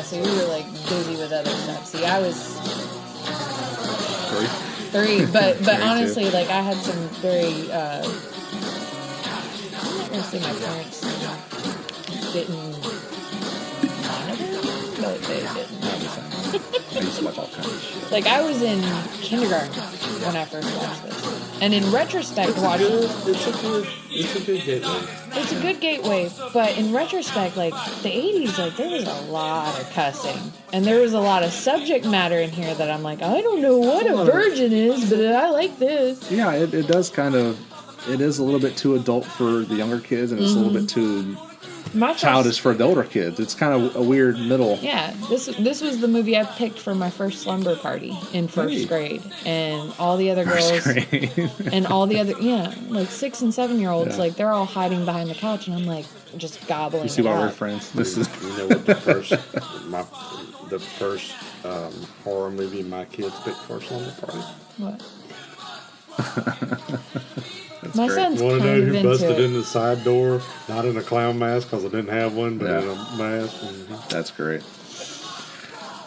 so you were like busy with other stuff. See, I was 3, but honestly, like I had some very. I'm not gonna say my parents didn't monitor me, but they didn't. I used to watch all kinds of shit. Like I was in kindergarten when I first watched this, and in retrospect, watching it's a good gateway. It's a good gateway, but in retrospect, like the 80s, like there was a lot of cussing, and there was a lot of subject matter in here that I'm like, I don't know what a virgin is, but I like this. Yeah, it does kind of. It is a little bit too adult for the younger kids, and it's a little bit too childish for the older kids. It's kind of a weird middle. Yeah, this was the movie I picked for my first slumber party in first grade, and all the other girls and all the other like 6 and 7-year-olds, like they're all hiding behind the couch, and I'm like just gobbling. You see why up. we're friends? This is You know what the first horror movie my kids picked for slumber party? What? My great. son's Want to know kind of who into busted it. in the side door? Not in a clown mask because I didn't have one, but in a mask. That's great.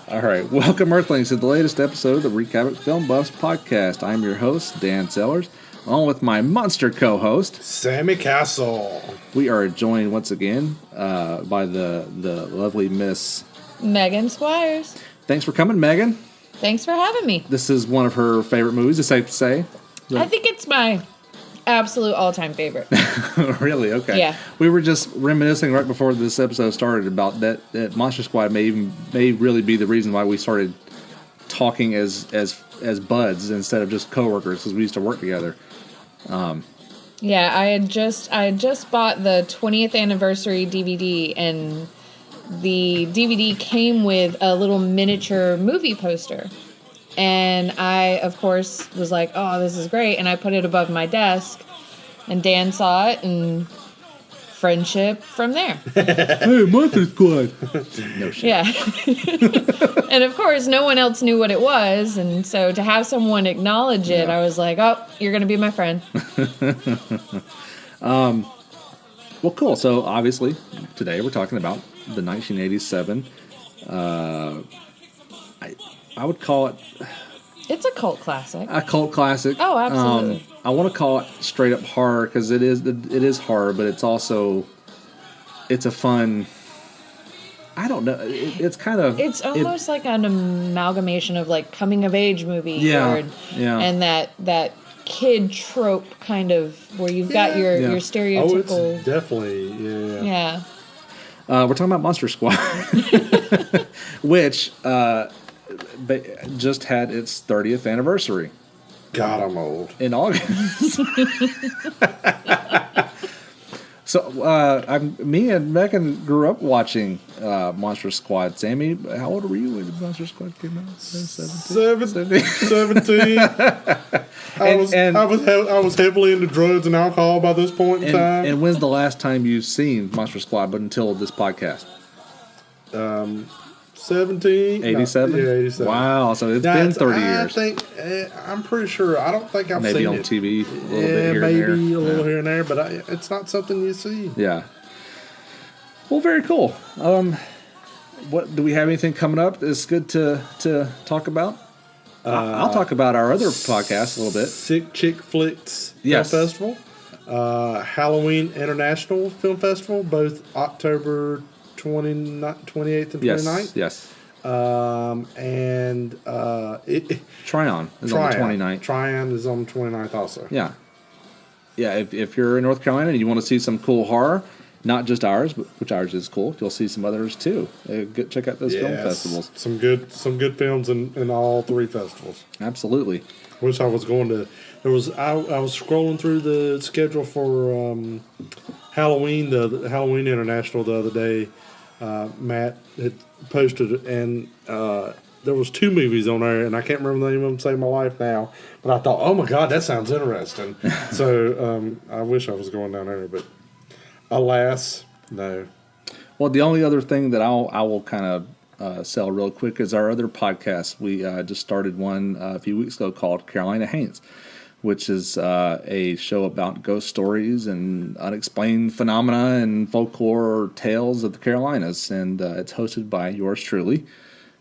All right, welcome Earthlings to the latest episode of the Wreak Havoc Film Buffs podcast. I'm your host, Dan Sellers, along with my monster co-host, Sammie Castle. We are joined once again by the lovely Miss Megan Squires. Thanks for coming, Megan. Thanks for having me. This is one of her favorite movies, it's safe to say. I think it's my absolute all-time favorite. Really? Okay. Yeah. We were just reminiscing right before this episode started about that Monster Squad may really be the reason why we started talking as buds instead of just coworkers, because we used to work together. Yeah, I had just bought the 20th anniversary DVD, and the DVD came with a little miniature movie poster. And I, of course, was like, oh, this is great. And I put it above my desk. And Dan saw it, and friendship from there. Hey, Monster Squad. No shit. Yeah. And, of course, no one else knew what it was. And so to have someone acknowledge it, I was like, oh, you're going to be my friend. Well, cool. So, obviously, today we're talking about the 1987. I would call it It's a cult classic. a cult classic. Oh, absolutely. I want to call it straight up horror because it is horror, but it's also a fun. I don't know. It's kind of. It's almost like an amalgamation of like coming of age movie. Yeah. And that kid trope kind of where you've got your stereotypical. Oh, it's definitely, Yeah. We're talking about Monster Squad, which just had its 30th anniversary. God, I'm old. In August. So, me and Megan grew up watching Monster Squad. Sammie, how old were you when Monster Squad came out? 17. 17. I was heavily into drugs and alcohol by this point in time. And when's the last time you've seen Monster Squad, but until this podcast? 17. 87? Yeah, 87. Wow, so it's been 30 years. I'm pretty sure. I don't think I've maybe seen on it. TV a little bit here maybe and there. a little here and there, but it's not something you see. Yeah. Well, very cool. What do we have anything coming up that's good to talk about? I'll talk about our other podcast a little bit. Sick Chick Flicks Yes. Film Festival. Halloween International Film Festival, both October 28th and 29th. Yes. And Tryon is on the 29th. Tryon is on the 29th also. Yeah. Yeah, if you're in North Carolina and you want to see some cool horror, not just ours, but which ours is cool, you'll see some others too. Check out those film festivals. Some good films in all three festivals. Absolutely. Wish I was going to. I was scrolling through the schedule for Halloween, the Halloween International the other day. Matt had posted, and there was 2 movies on there, and I can't remember the name of them. Save my life now, but I thought, oh my god, that sounds interesting. So I wish I was going down there, but alas, no. Well, the only other thing that I will kind of sell real quick is our other podcast. We just started one a few weeks ago called Carolina Haints, which is a show about ghost stories and unexplained phenomena and folklore tales of the Carolinas. And it's hosted by yours truly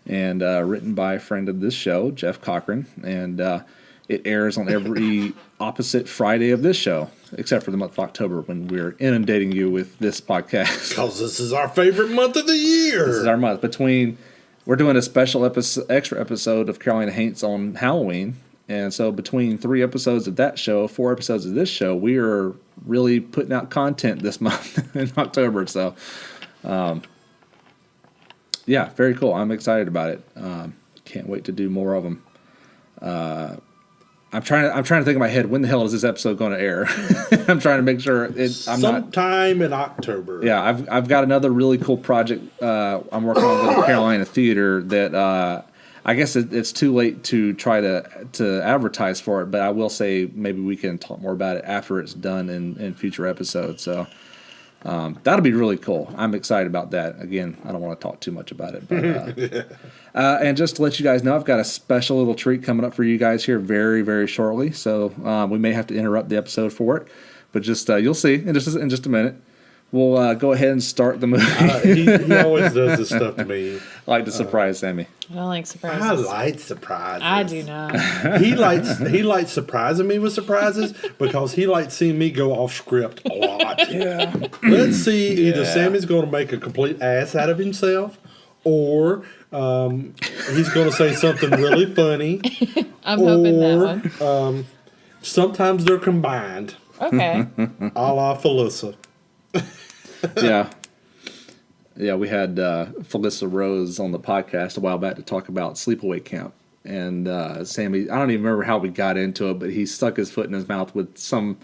and written by a friend of this show, Jeff Cochran. And it airs on every opposite Friday of this show, except for the month of October when we're inundating you with this podcast. Because this is our favorite month of the year. This is our month. We're doing a special extra episode of Carolina Haints on Halloween. And so between 3 episodes of that show, 4 episodes of this show, we are really putting out content this month in October. So, yeah, very cool. I'm excited about it. Can't wait to do more of them. I'm trying to think in my head, when the hell is this episode going to air? I'm trying to make sure sometime in October. Yeah, I've got another really cool project I'm working on with the Carolina Theater that I guess it's too late to try to advertise for it, but I will say maybe we can talk more about it after it's done in future episodes. So that'll be really cool. I'm excited about that. Again, I don't want to talk too much about it, but and just to let you guys know, I've got a special little treat coming up for you guys here very, very shortly. So we may have to interrupt the episode for it, but just you'll see in just a minute. We'll go ahead and start the movie. He always does this stuff to me. I like to surprise Sammie. I don't like surprises. I like surprises. I do not. He likes surprising me with surprises because he likes seeing me go off script a lot. Yeah. Let's see, either Sammie's going to make a complete ass out of himself, or he's going to say something really funny. I'm hoping that one. Sometimes they're combined. Okay. A la Felissa. Yeah, we had Felissa Rose on the podcast a while back to talk about sleepaway camp. And Sammie, I don't even remember how we got into it, but he stuck his foot in his mouth with some...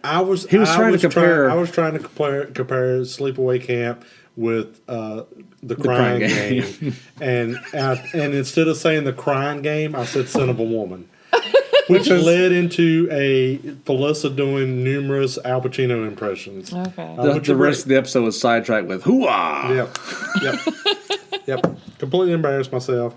I was trying to compare Sleepaway Camp with the Crying Game, and instead of saying the Crying Game, I said Son of a Woman, which led into a Felissa doing numerous Al Pacino impressions. Okay. The rest of the episode was sidetracked with hoo-ah! Yep. Completely embarrassed myself.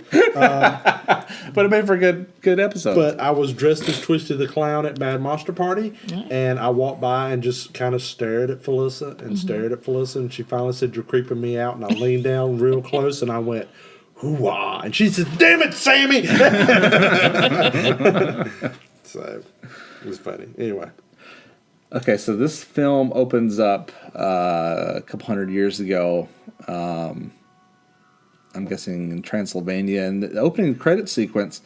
But it made for a good episode. But I was dressed as Twisty the Clown at Mad Monster Party, and I walked by and just kind of stared at Felissa and she finally said, "You're creeping me out," and I leaned down real close and I went, "Hoo-ah!" And she said, "Damn it, Sammie!" So it was funny. Anyway. Okay, so this film opens up a couple hundred years ago. I'm guessing in Transylvania, and the opening credit sequence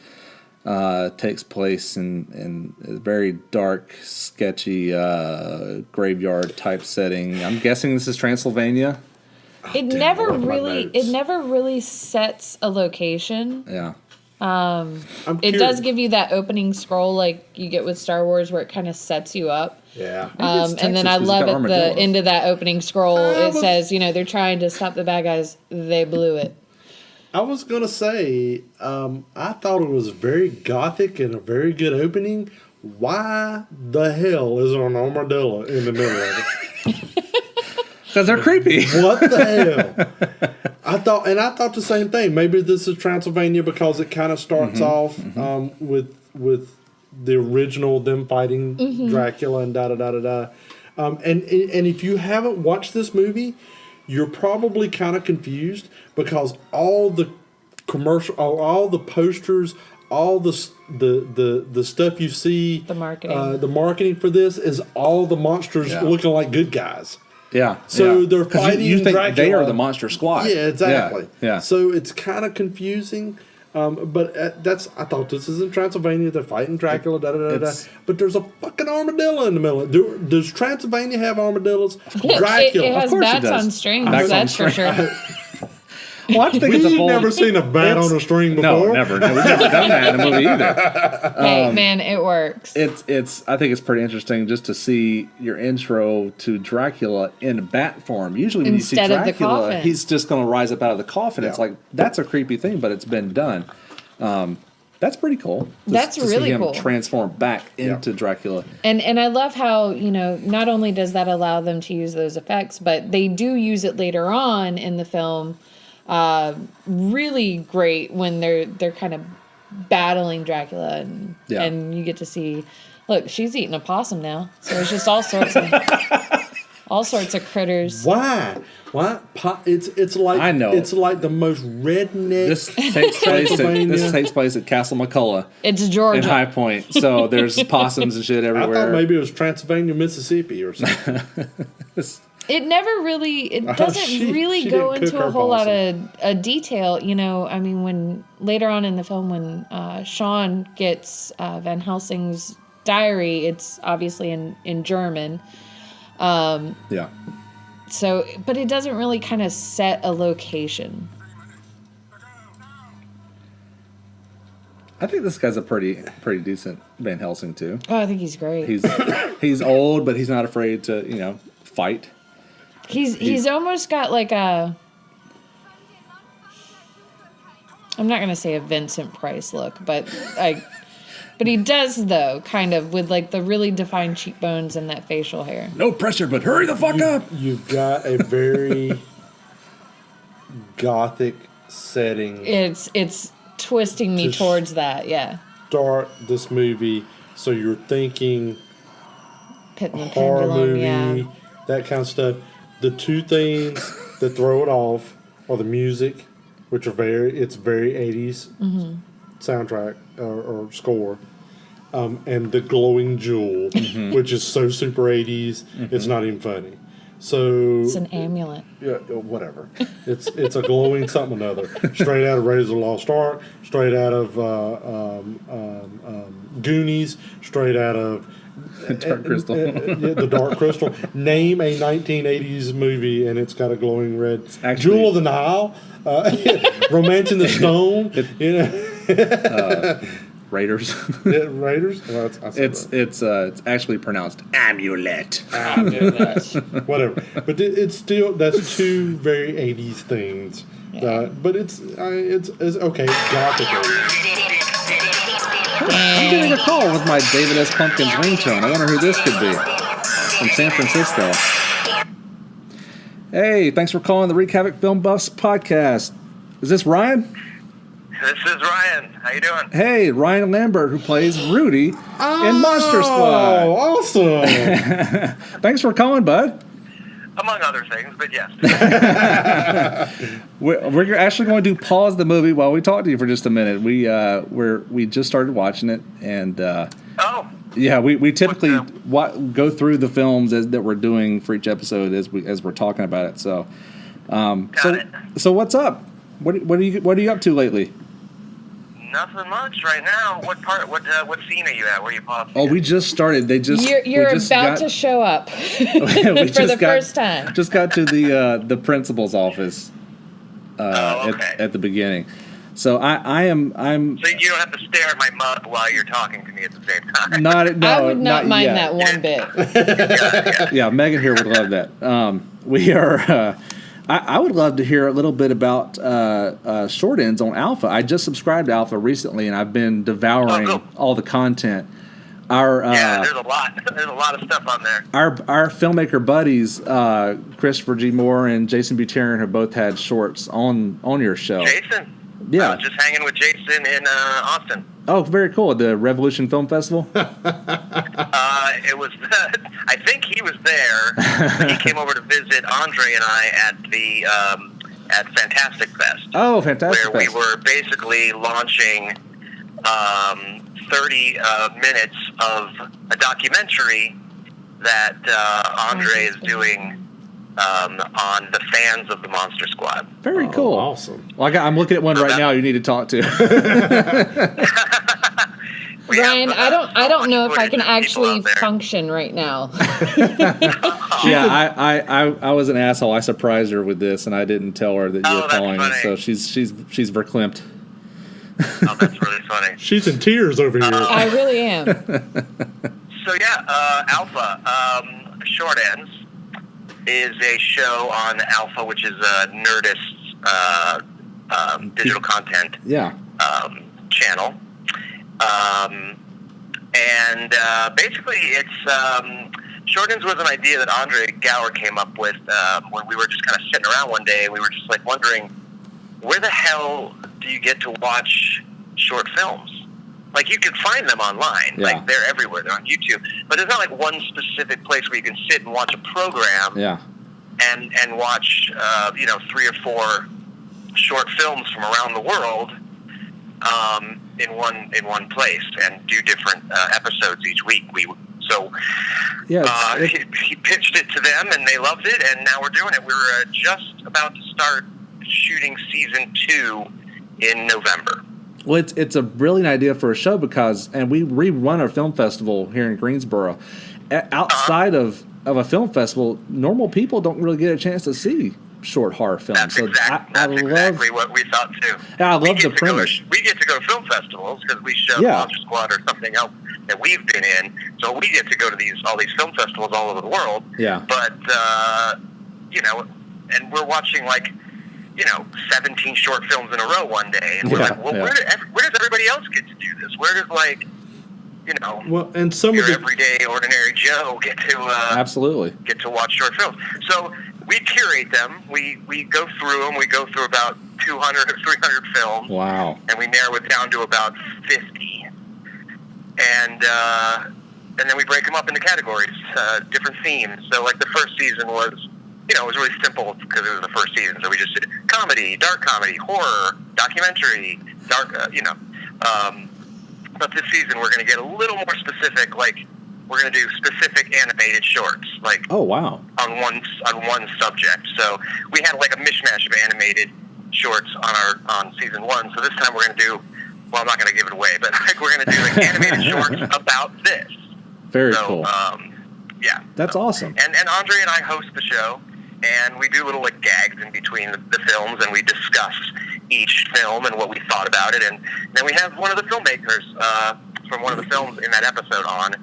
takes place in a very dark, sketchy graveyard type setting. I'm guessing this is Transylvania. It never really sets a location. Yeah. It does give you that opening scroll like you get with Star Wars where it kind of sets you up. Yeah. And then I love at the end of that opening scroll, it says, they're trying to stop the bad guys. They blew it. I was going to say, I thought it was very gothic and a very good opening. Why the hell is there an armadillo in the middle of it? Because they're creepy. What the hell? I thought the same thing. Maybe this is Transylvania because it kind of starts off with the original them fighting Dracula and da-da-da-da-da. And if you haven't watched this movie, you're probably kind of confused because all the all the posters, all the stuff you see, the marketing for this is all the monsters looking like good guys. Yeah. So they're fighting you think Dracula. they are the monster squad. Yeah, exactly. Yeah. So it's kind of confusing. But I thought this is in Transylvania. They're fighting Dracula, da-da-da-da. But there's a fucking armadillo in the middle. Does Transylvania have armadillos? Dracula. It has bats on strings, that's for sure. Well, I think We've never seen a bat on a string before. No, never. No, we've never done that in a movie either. Hey, man, it works. I think it's pretty interesting just to see your intro to Dracula in bat form. Usually when Instead you see of the Dracula, coffin. he's just going to rise up out of the coffin. Yeah. It's like, that's a creepy thing, but it's been done. That's pretty cool. That's to really see him cool. transform back into Dracula. And I love how, not only does that allow them to use those effects, but they do use it later on in the film. Really great when they're kind of battling Dracula, and you get to see, look, she's eating a possum now. So it's just all sorts of critters. Why? It's like I know. It's like the most redneck. This takes place at Castle McCullough. It's Georgia. In High Point. So there's possums and shit everywhere. I thought maybe it was Transylvania, Mississippi or something. It never really, it doesn't really go into a whole lot of detail. You know, I mean, when later on in the film, when Sean gets Van Helsing's diary, it's obviously in German. Yeah. So, but it doesn't really kind of set a location. I think this guy's a pretty decent Van Helsing too. Oh, I think he's great. He's old, but he's not afraid to fight. He's almost got like a, I'm not gonna say a Vincent Price look, but he does though, kind of, with like the really defined cheekbones and that facial hair. No pressure, but hurry the fuck up. You've got a very gothic setting. It's twisting me towards that, yeah. Start this movie, so you're thinking Pit and the horror Pendulum, movie, yeah. that kind of stuff. The two things that throw it off are the music, which are very 80s soundtrack or score, and the glowing jewel, which is so super 80s, it's not even funny. So It's an amulet. yeah, whatever. It's a glowing something or another. Straight out of Raiders of the Lost Ark, straight out of Goonies, straight out of Dark Crystal. the Dark Crystal. Name a 1980s movie and it's got a glowing red. Actually, Jewel of the Nile, Romance in the Stone. Raiders. Raiders. Well, It's actually pronounced amulet. Whatever. But it's still, that's two very 80s things. Yeah. But it's okay. Gothic 80s. I'm getting a call with my David S. Pumpkins ringtone. I wonder who this could be. From San Francisco. Hey, thanks for calling the Wreak Havoc Film Buffs podcast. Is this Ryan? This is Ryan. How you doing? Hey, Ryan Lambert, who plays Rudy in Monster Squad. Oh, awesome. Thanks for calling, bud. Among other things, but yes. We're actually going to pause the movie while we talk to you for just a minute. We just started watching it, and yeah, we typically go through the films that we're doing for each episode as we're talking about it. So, so what's up? What are you up to lately? Nothing much right now. What scene are you at? Where are you pausing? Oh, we just started. You're about to show up for the first time. Just got to the principal's office okay. at the beginning. So I'm. So you don't have to stare at my mug while you're talking to me at the same time. I would not mind that one bit. Yeah, Megan here would love that. We are. I would love to hear a little bit about Short Ends on Alpha. I just subscribed to Alpha recently, and I've been devouring all the content. There's a lot. There's a lot of stuff on there. Our filmmaker buddies, Christopher G. Moore and Jason Buterin, have both had shorts on your show. Jason? Yeah. I was just hanging with Jason in Austin. Oh, very cool. The Revolution Film Festival? It was, I think he was there. He came over to visit Andre and I at Fantastic Fest. Oh, Fantastic where Fest. We were basically launching 30 minutes of a documentary that Andre is doing on the fans of the Monster Squad. Very cool. Awesome. Well, I'm looking at one right now you need to talk to. Ryan, I don't know if I can actually function right now. Yeah, I was an asshole. I surprised her with this, and I didn't tell her that you were calling. Funny. So she's verklempt. Oh, that's really funny. She's in tears over here. I really am. So yeah, Alpha, Short Ends is a show on Alpha, which is a Nerdist's digital content channel. And basically it's Short Ends was an idea that Andre Gower came up with when we were just kind of sitting around one day, and we were just like wondering, where the hell do you get to watch short films. Like, you can find them online. Yeah. Like, they're everywhere. They're on YouTube. But there's not, like, one specific place where you can sit and watch a program and watch, 3 or 4 short films from around the world in one place and do different episodes each week. He pitched it to them, and they loved it, and now we're doing it. We're just about to start shooting season 2 in November. Well, it's a brilliant idea for a show because, and we rerun a film festival here in Greensboro. Outside of a film festival, normal people don't really get a chance to see short horror films. That's exactly what we thought too. Yeah, I love the premise. We get to go to film festivals because we show Monster Squad or something else that we've been in. So we get to go to all these film festivals all over the world. Yeah. But and we're watching 17 short films in a row one day, and we're like, well, where does everybody else get to do this? Where does and some your of the everyday ordinary Joe get to absolutely get to watch short films? So we curate them. We go through them. We go through about 200 or 300 films. Wow. And we narrow it down to about 50. And then we break them up into categories, different themes. So like the first season was, it was really simple because it was the first season. So we just did comedy, dark comedy, horror, documentary, dark, but this season we're going to get a little more specific. Like, we're going to do specific animated shorts. Like, oh wow, on one subject. So we had like a mishmash of animated shorts on season 1. So this time we're going to do. Well, I'm not going to give it away, but we're going to do like animated shorts about this. Very cool. Yeah, that's awesome. And Andre and I host the show, and we do little like gags in between the films, and we discuss each film and what we thought about it. And then we have one of the filmmakers from one of the films in that episode on,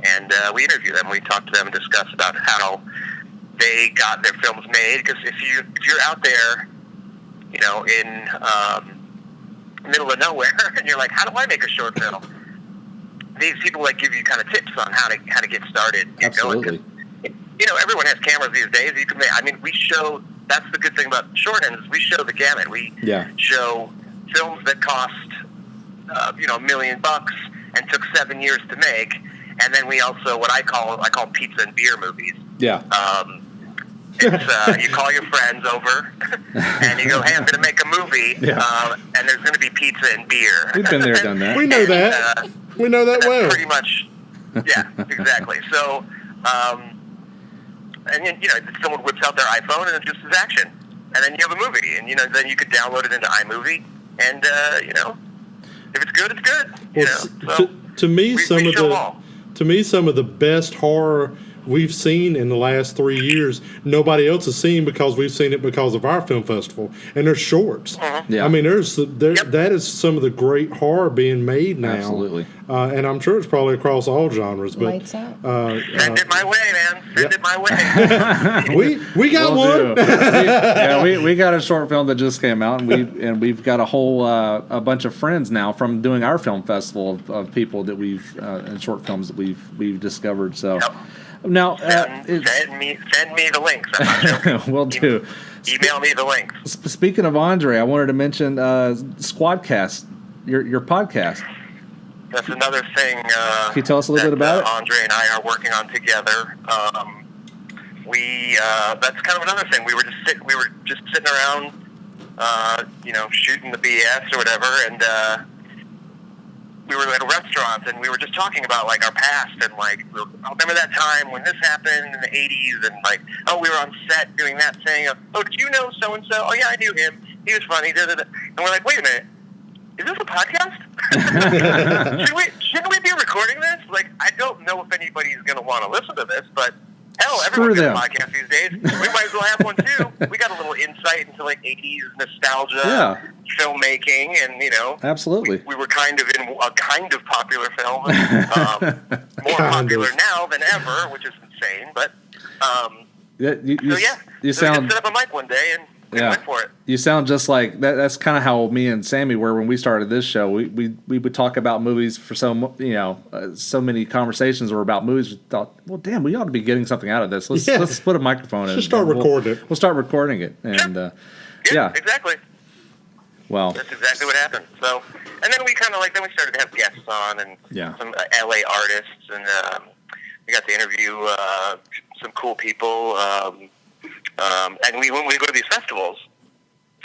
and we interview them. We talk to them and discuss about how they got their films made. Because if you're out there, in middle of nowhere, and you're like, how do I make a short film? These people give you kind of tips on how to get started. Absolutely. Everyone has cameras these days. We show. That's the good thing about shorthands is we show the gamut. We show films that cost $1 million and took 7 years to make, and then we also I call pizza and beer movies. Yeah. It's, you call your friends over, and you go, hey, I'm going to make a movie, and there's going to be pizza and beer. We've been there, done that. We know that. We know that well. Pretty much, yeah, exactly. So, someone whips out their iPhone, and it just is action. And then you have a movie, and, then you could download it into iMovie, and, if it's good, it's good. Well, to me, some of the best horror we've seen in the last 3 years, nobody else has seen because we've seen it because of our film festival, and they're shorts. Yeah. That is some of the great horror being made now. Absolutely. And I'm sure it's probably across all genres. But Lights out. Send it my way, man. Send it my way. we got one. We got a short film that just came out, and we've got a whole a bunch of friends now from doing our film festival of people that we've and short films that we've discovered. So. Yep. Now, send me the links. I'm not will do. Email me the links. Speaking of Andre, I wanted to mention Squadcast, your podcast. That's another thing. Can you tell us a little bit about it? Andre and I are working on together. That's kind of another thing. We were just sitting around, shooting the BS or whatever, and. We were at a restaurant, and we were just talking about, our past, and, remember that time when this happened in the 80s, and, we were on set doing that thing. Did you know so-and-so? Oh, yeah, I knew him. He was funny. Da, da, da. And we're like, wait a minute. Is this a podcast? Shouldn't we be recording this? I don't know if anybody's going to want to listen to this, but, hell, everyone's got a podcast these days. We might as well have one, too. We got a little insight into, 80s nostalgia. Filmmaking, and absolutely, we were kind of in a kind of popular film, more popular now than ever, which is insane. But you so sound we set up a mic one day and we went for it. You sound just like that. That's kind of how me and Sammie were when we started this show. We would talk about movies for so many conversations were about movies. We thought, well, damn, we ought to be getting something out of this. Let's put a microphone in. Just start recording it. We'll start recording it, and exactly. Wow. That's exactly what happened. So, and then we kind of then we started to have guests on and some LA artists, and we got to interview some cool people. And when we go to these festivals,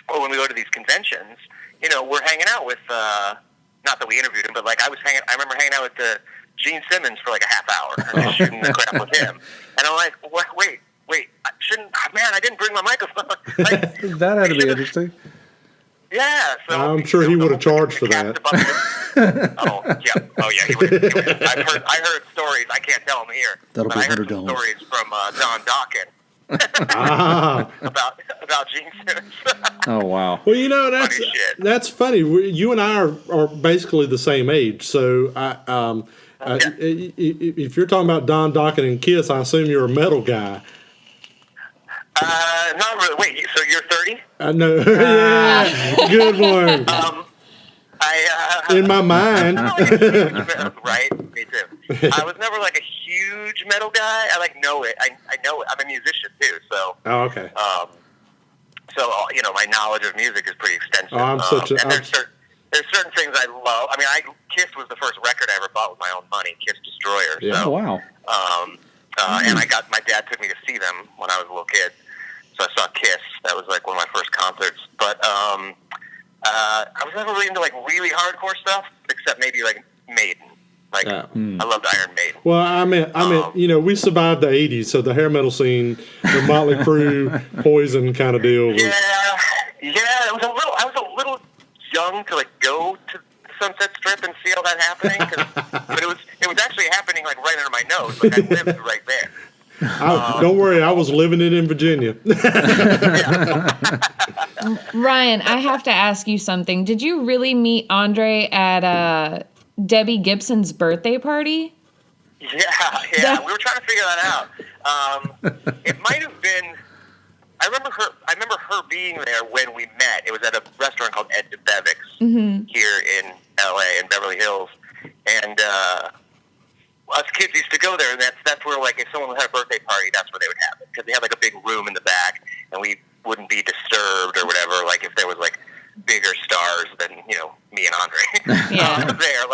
or when we go to these conventions, we're hanging out with, not that we interviewed him, but I remember hanging out with Gene Simmons for a half hour, and just shooting the crap with him. And I'm like, what? Wait, I didn't bring my microphone. That had to be interesting. Yeah, so I'm sure he would have charged for that. Oh yeah, he would. I heard stories. I can't tell them here. That'll but be I heard some $100. stories from Don Dawkins about Gene Simmons. Oh wow. Well, that's funny. You and I are basically the same age, so if you're talking about Don Dokken and Kiss, I assume you're a metal guy. Not really. Wait, so you're 30? No. Yeah, good one. In my mind. Right? Me too. I was never a huge metal guy. I know it. I know it. I'm a musician too, so. Oh, okay. So my knowledge of music is pretty extensive. There's certain things I love. I mean, Kiss was the first record I ever bought with my own money. Kiss Destroyer. Yeah. So, wow. And my dad took me to see them when I was a little kid. So I saw Kiss. That was one of my first concerts. But I was never really into really hardcore stuff, except maybe Maiden. I loved Iron Maiden. Well, I mean, we survived the '80s, so the hair metal scene, the Motley Crue, Poison kind of deal. Yeah. I was a little young to go to Sunset Strip and see all that happening, but it was actually happening right under my nose. I lived right there. Don't worry, I was living it in Virginia. Ryan, I have to ask you something. Did you really meet Andre at Debbie Gibson's birthday party? Yeah. We were trying to figure that out. It might have been. I remember her being there when we met. It was at a restaurant called Ed DeBevick's here in LA, in Beverly Hills, and us kids used to go there, and that's where if someone had a birthday party, that's where they would have it, because they had a big room in the back, and we wouldn't be disturbed or whatever. If there was bigger stars than me and Andre there,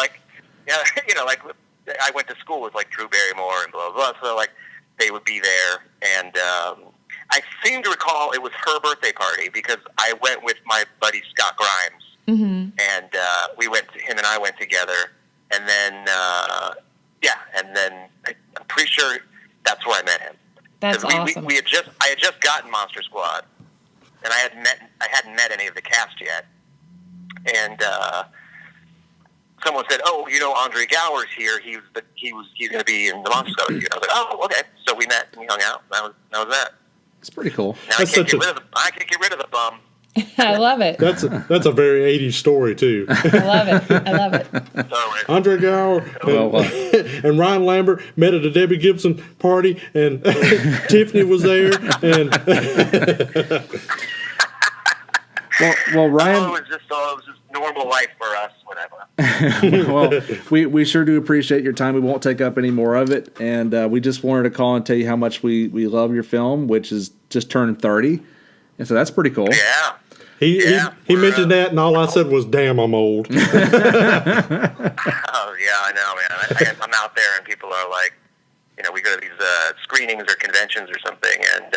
I went to school with Drew Barrymore and blah blah blah, so they would be there, and I seem to recall it was her birthday party because I went with my buddy Scott Grimes, and him and I went together, and then I'm pretty sure that's where I met him. That's awesome. I had just gotten Monster Squad, and I hadn't met any of the cast yet, and someone said, "Oh, Andre Gower's here. He's going to be in the Monster Squad with you." I was like, "Oh, okay." So we met and we hung out. That was that. It's pretty cool. Now I can't get rid of the bum. I love it. That's a very '80s story too. I love it. Andre Gower and Ryan Lambert met at a Debbie Gibson party, and Tiffany was there. And well, Ryan. It was just normal life for us, whatever. Well, we sure do appreciate your time. We won't take up any more of it, and we just wanted to call and tell you how much we love your film, which is just turned 30, and so that's pretty cool. Yeah. He mentioned that, and all I said was, "Damn, I'm old." Oh yeah, I know, man. I'm out there, and people are we go to these screenings or conventions or something, and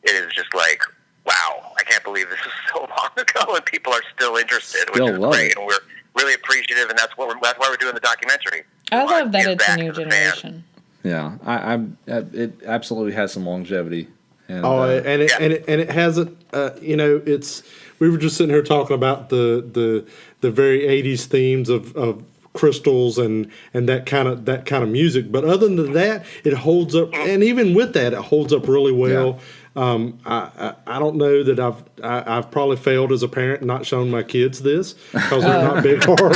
it is just wow, I can't believe this is so long ago, and people are still interested, which is great, and we're really appreciative, and that's why we're doing the documentary. I love that it's a new generation. Yeah, it absolutely has some longevity. And, it hasn't. We were just sitting here talking about the very '80s themes of crystals and that kind of music. But other than that, it holds up, and even with that, it holds up really well. I don't know that I've probably failed as a parent and not shown my kids this because they're not big horror.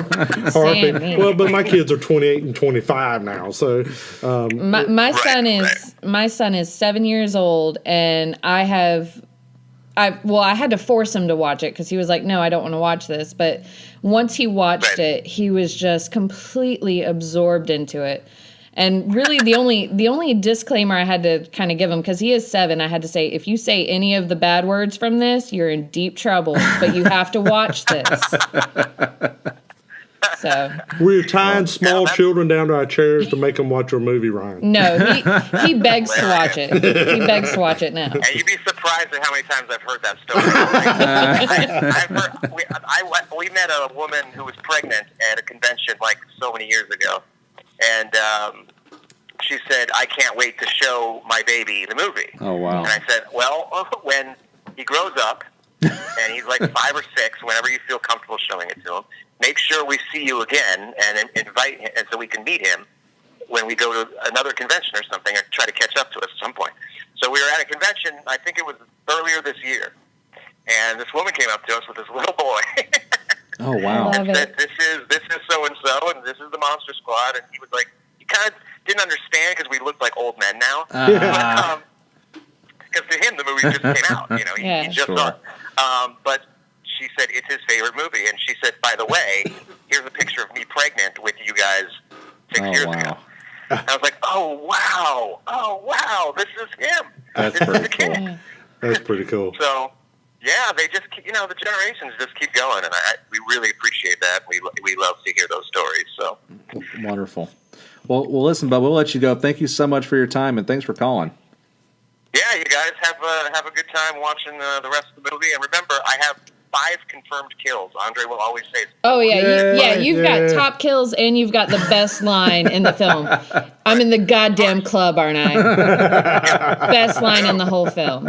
Well, but my kids are 28 and 25 now, so my son is 7 years old, and I had to force him to watch it because he was like, "No, I don't want to watch this." But once he watched it, he was just completely absorbed into it. And really, the only disclaimer I had to kind of give him, because he is 7, I had to say, if you say any of the bad words from this, you're in deep trouble. But you have to watch this. So we're tying small children down to our chairs to make them watch our movie, Ryan. no, he begs to watch it. He begs to watch it now. And you'd be surprised at how many times I've heard that story. We met a woman who was pregnant at a convention like so many years ago, and she said, "I can't wait to show my baby the movie." Oh wow! And I said, "Well, when he grows up and he's like 5 or 6, whenever you feel comfortable showing it to him, make sure we see you again and invite him, and so we can meet him when we go to another convention or something, or try to catch up to us at some point." So we were at a convention, I think it was earlier this year, and this woman came up to us with this little boy. Oh wow! Love And said, it. this is so and so, and this is the Monster Squad, and he was like, he kind of didn't understand because we looked like old men now. Because to him the movie just came out, you know, he just Sure. saw it. But she said it's his favorite movie, and she said, by the way, here's a picture of me pregnant with you guys 6 years ago. And I was like, oh wow, this is him. That's This is pretty the kid. cool. Yeah. That's pretty cool. So, yeah, they just keep, the generations just keep going, and we really appreciate that. We love to hear those stories. So, Wonderful. Well, listen, Bub, we'll let you go. Thank you so much for your time, and thanks for calling. yeah, you guys have a good time watching the rest of the movie. And remember, I have 5 confirmed kills. Andre will always say, Oh yeah, you've Yeah. got top kills and you've got the best line in the film. I'm in the goddamn club, aren't I? Best line in the whole film.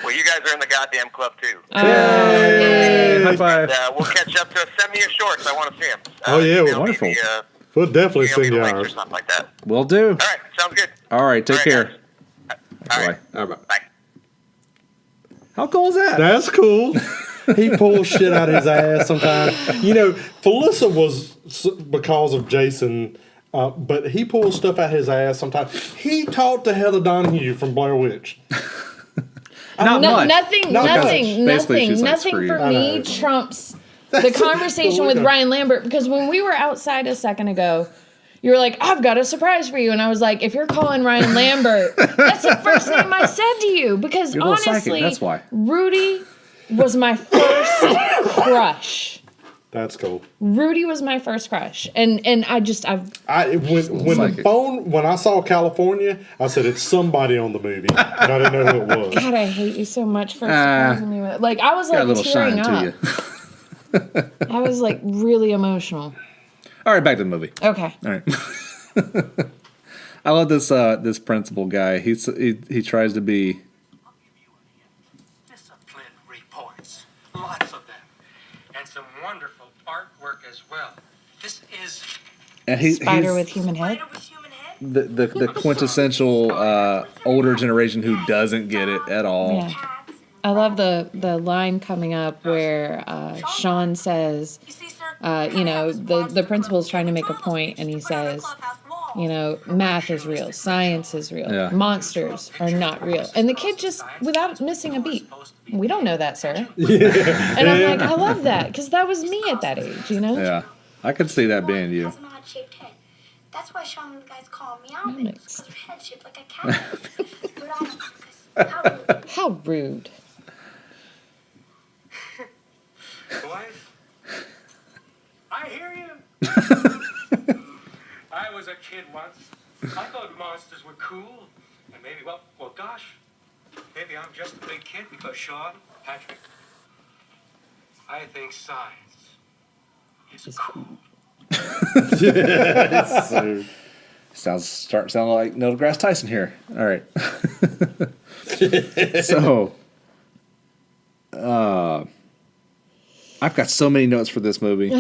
well, you guys are in the goddamn club, too. Hey, high five. And, we'll catch up to send me a shorts. I want to see him. Oh, yeah, email me wonderful. We'll definitely email me send the you links or ours. something like that. Will do. All right, sounds good. All right, take All right, care. guys. All right, All right. bye. How cool is that? That's cool. He pulls shit out of his ass sometimes. Felissa was because of Jason, but he pulls stuff out of his ass sometimes. He talked to Heather Donahue from Blair Witch. Not much. Nothing Basically, she's like, nothing "Screw for you." I me know. trumps the conversation with Ryan Lambert, because when we were outside a second ago, you were like, I've got a surprise for you. And I was like, if you're calling Ryan Lambert, that's the first name I said to you. Because You're a little psychic, honestly, that's why. Rudy was my first crush. That's cool. Rudy was my first crush. And when the phone, when I saw California, I said it's somebody on the movie, and I didn't know who it was. God, I hate you so much for surprising me with it. Like, I was Got a like little tearing shine up. to you. I was like really emotional. All right, back to the movie. Okay. All right. I love this principal guy. He tries to be. Discipline reports, lots of them, and some wonderful artwork as well. This is And Spider he's with human head. the quintessential older generation who doesn't get it at all. Yeah. I love the line coming up where Sean says, the principal's trying to make a point, and he says, math is real, science is real, Yeah. monsters are not real. And the kid just, without missing a beat, we don't know that, sir. And I'm like, I love that, because that was me at that age, Yeah, I could see that being you. Has an odd-shaped head. That's why Sean and the guys call me out. Alex. Because your head's shaped like a cat. But I don't like this. How rude. How rude. wife. I hear you. I was a kid once. I thought monsters were cool, and maybe, well, gosh, maybe I'm just a big kid because Sean, Patrick, I think science is cool. Sounds like Neil deGrasse Tyson here. All right. So, I've got so many notes for this movie.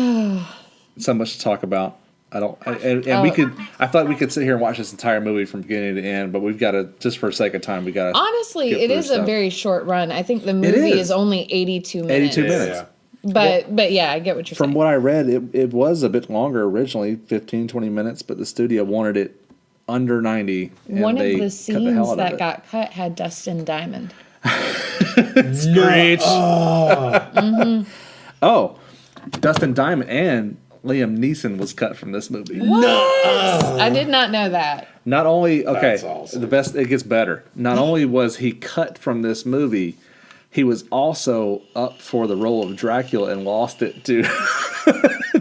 So much to talk about. I thought we could sit here and watch this entire movie from beginning to end, but we've got to, just for sake of time, we got to. Honestly, get it through is stuff. a very short run. I think the movie is only 82 minutes. 82 minutes. Yeah. But yeah, I get what you're saying. From what I read, it was a bit longer originally, 15, 20 minutes, but the studio wanted it under 90. And One of they the cut scenes hell out of that it. got cut had Dustin Diamond. Screech. Oh, Dustin Diamond and Liam Neeson was cut from this movie. What? I did not know that. Not only That's awesome. the best. It gets better. Not only was he cut from this movie, he was also up for the role of Dracula and lost it to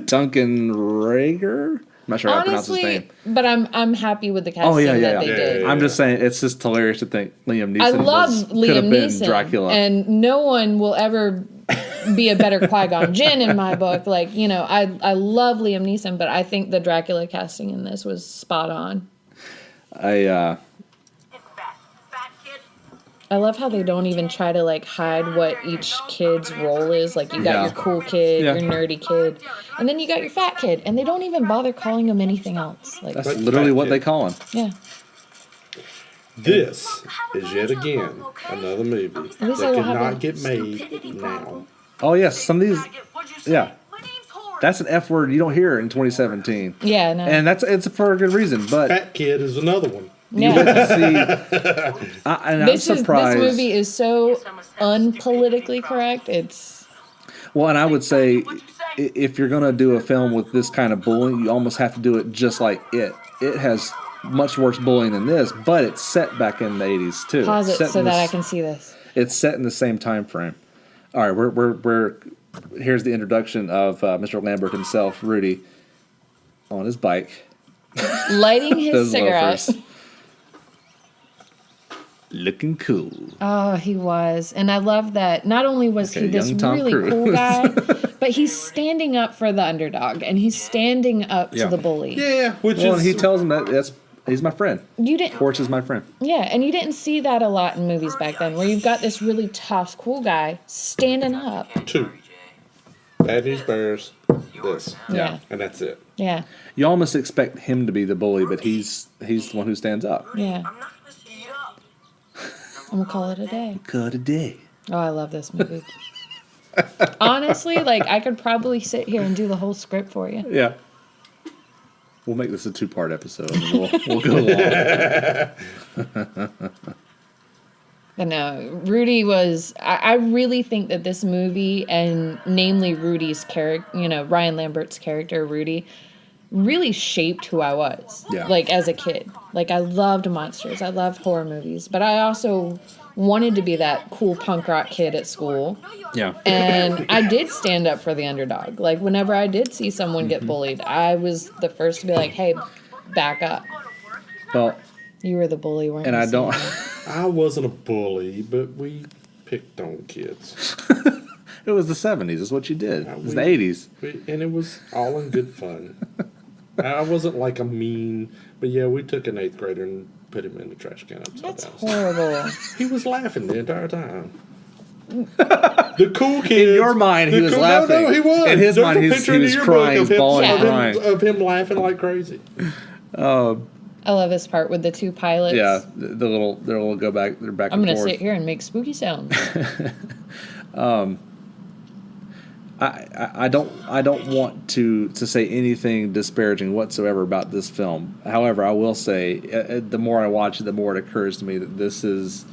Duncan Rager. I'm not sure how to pronounce his Honestly, name. but I'm happy with the casting Oh yeah, that they did. yeah. I'm just saying it's just hilarious to think Liam Neeson I love could have Liam been Neeson, Dracula. and no one will ever be a better Qui-Gon Jinn in my book. Like, you know, I love Liam Neeson, but I think the Dracula casting in this was spot on. I love how they don't even try to like hide what each kid's role is. Like, you got Yeah. your cool kid, Yeah. your nerdy kid, and then you got your fat kid, and they don't even bother calling him anything else. Like, that's literally what they call him. yeah. This is yet again another movie that least I don't could have not a get made now. Oh yes, some of these. Yeah, that's an F word you don't hear in 2017, Yeah, no. and it's for a good reason. But Fat Kid is another one. you yeah. get to see, and I'm surprised. This movie is so unpolitically correct. It's Well, and I would say if you're gonna do a film with this kind of bullying, you almost have to do it just like it. It has much worse bullying than this, but it's set back in the 80s too. pause it Set so in that I this- can see this. It's set in the same time frame. All right, we're here's the introduction of Mr. Lambert himself, Rudy, on his bike. Lighting his Those cigarette. loafers. Looking cool. Oh, he was. And I love that not only was Okay, he this young Tom really Cruise. cool guy, but he's standing up for the underdog and he's standing up Yeah. to the bully. Yeah, which Well, is and he tells him that he's my friend. You didn't Horse is my friend. Yeah, and you didn't see that a lot in movies back then where you've got this really tough, cool guy standing up. two. Bad News Bears, this, Yeah. and that's it. Yeah. You almost expect him to be the bully, but he's the one who stands up. Yeah. I'm gonna call it a day. Cut a day. Oh, I love this movie. Honestly, like I could probably sit here and do the whole script for you. Yeah. We'll make this a 2-part episode, and we'll go along. But no, Rudy was. I really think that this movie, and namely Rudy's character, you know, Ryan Lambert's character, Rudy, really shaped who I was. Yeah. Like as a kid. Like I loved monsters. I loved horror movies. But I also wanted to be that cool punk rock kid at school. Yeah. And I did stand up for the underdog. Like whenever I did see someone Mm-hmm. get bullied, I was the first to be like, hey, back up. Well, You were the bully, weren't and you? I don't. I wasn't a bully, but we picked on kids. It was the 70s. That's what you did. It was the We- 80s. And it was all in good fun. I wasn't like a mean, but yeah, we took an 8th grader and put him in the trash can upside That's down. horrible. He was laughing the entire time. The cool kid. In your mind, he was laughing. No, he was. In his There's mind, a he picture was in your crying, book of him, bawling, of him- crying. of him laughing like crazy. I love this part with the two pilots. Yeah, the little go back. They're back I'm and gonna forth. sit here and make spooky sounds. I don't want to say anything disparaging whatsoever about this film. However, I will say the more I watch it, the more it occurs to me that this is.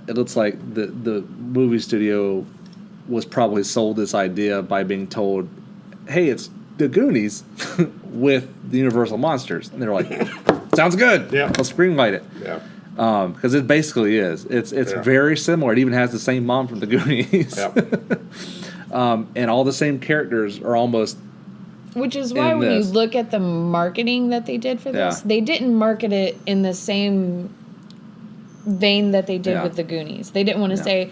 It looks like the movie studio was probably sold this idea by being told, "Hey, it's the Goonies with the Universal monsters," and they're like, "Sounds good. Yeah. Let's greenlight it." Yeah. Because it basically is. It's Yeah. very similar. It even has the same mom from the Goonies. Yep. And all the same characters are almost. Which is why In when you this. look at the marketing that they did for this, Yeah. they didn't market it in the same vein that they did Yeah. with the Goonies. They didn't want to Yeah. say,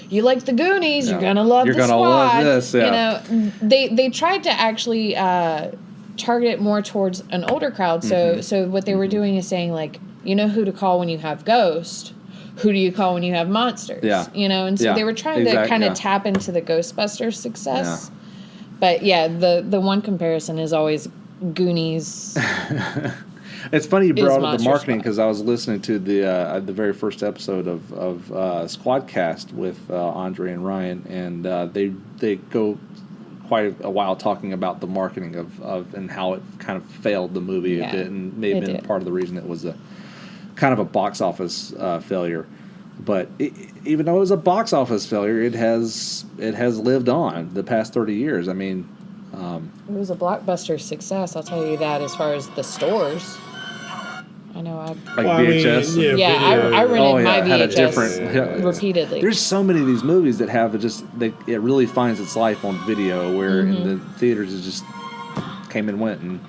"You like the Goonies, Yeah. you're gonna love You're the gonna love Squad." this, yeah. You know, they tried to actually target it more towards an older crowd. Mm-hmm. So what they were doing is saying like, you know who to call when you have Ghost. Who do you call when you have monsters? Yeah. You know, and so Yeah. they were trying to Exact- kind of yeah. tap into the Ghostbusters success. But yeah, the one comparison is always Goonies. It's funny you Is brought up the Monster marketing Squad. because I was listening to the very first episode of Squadcast with Andre and Ryan, and they go quite a while talking about the marketing of and how it kind of failed the movie Yeah, a bit, and may have it been did. part of the reason it was a kind of a box office failure. But even though it was a box office failure, it has lived on the past 30 years. I mean, It was a blockbuster success, I'll tell you that, as far as the stores. I know Like VHS. I rented my had a VHS different repeatedly. There's so many of these movies that have it really finds its life on video, where in the theaters it just came and went, and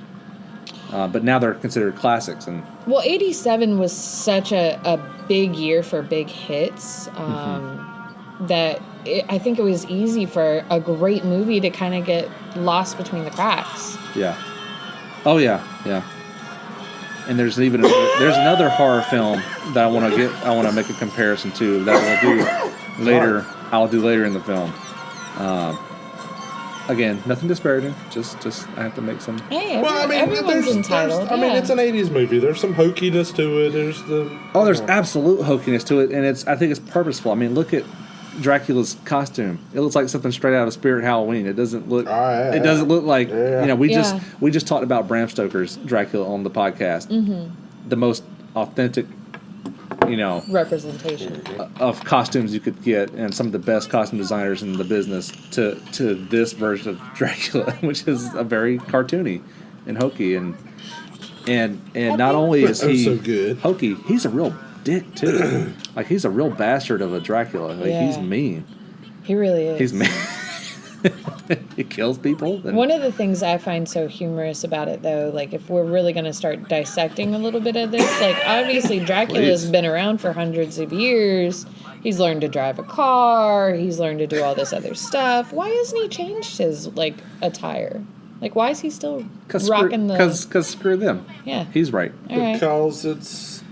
but now they're considered classics. And Well, 87 was such a big year for big hits that I think it was easy for a great movie to kind of get lost between the cracks. yeah, oh yeah. And there's another horror film that I want to make a comparison to that I'll do later in the film. Again, nothing disparaging. Just I have to make some. Hey, everyone's entitled. I mean, it's an '80s movie. There's some hokiness to it. There's Absolute hokiness to it, and I think it's purposeful. I mean, look at Dracula's costume. It looks like something straight out of Spirit Halloween. It doesn't look. It doesn't look like we just talked about Bram Stoker's Dracula on the podcast. The most authentic, representation of costumes you could get, and some of the best costume designers in the business to this version of Dracula, which is a very cartoony and hokey, and not only is he so good. hokey, he's a real dick too. Like, he's a real bastard of a Dracula. Like, he's mean. He really is. He's mean. He kills people. One of the things I find so humorous about it, though, like, if we're really going to start dissecting a little bit of this, like, obviously Dracula's been around for hundreds of years. He's learned to drive a car. He's learned to do all this other stuff. Why hasn't he changed his, like, attire? Like, why is he still rocking the... Because screw them. Yeah. He's right. All right. Because it's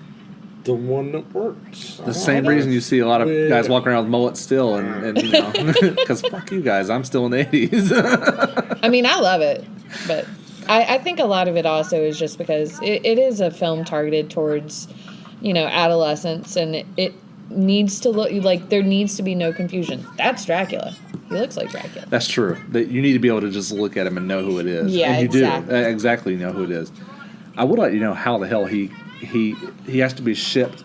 the one that works. The same reason you see a lot of guys walking around with mullets still, and because fuck you guys, I'm still in the 80s. I mean, I love it, but I think a lot of it also is just because it is a film targeted towards, adolescents, and it needs to look like there needs to be no confusion. That's Dracula. He looks like Dracula. That's true. That you need to be able to just look at him and know who it is. Yeah, and you exactly. do exactly know who it is. I would like to know how the hell he has to be shipped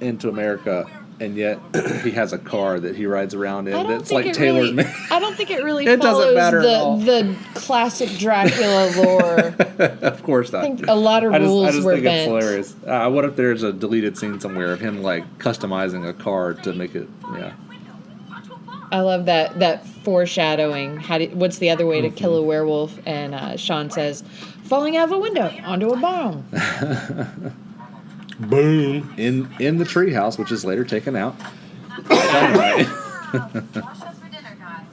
into America, and yet he has a car that he rides around in that's like tailored made. I don't think it really It doesn't follows matter at all. the classic Dracula lore. Of course not. I think a lot of rules I just were think bent. it's hilarious. What if there's a deleted scene somewhere of him like customizing a car to make it? Yeah. I love that foreshadowing. What's the other way to kill a werewolf? And Sean says, falling out of a window onto a bomb. Boom. In the treehouse, which is later taken out. Wash us for dinner, guys.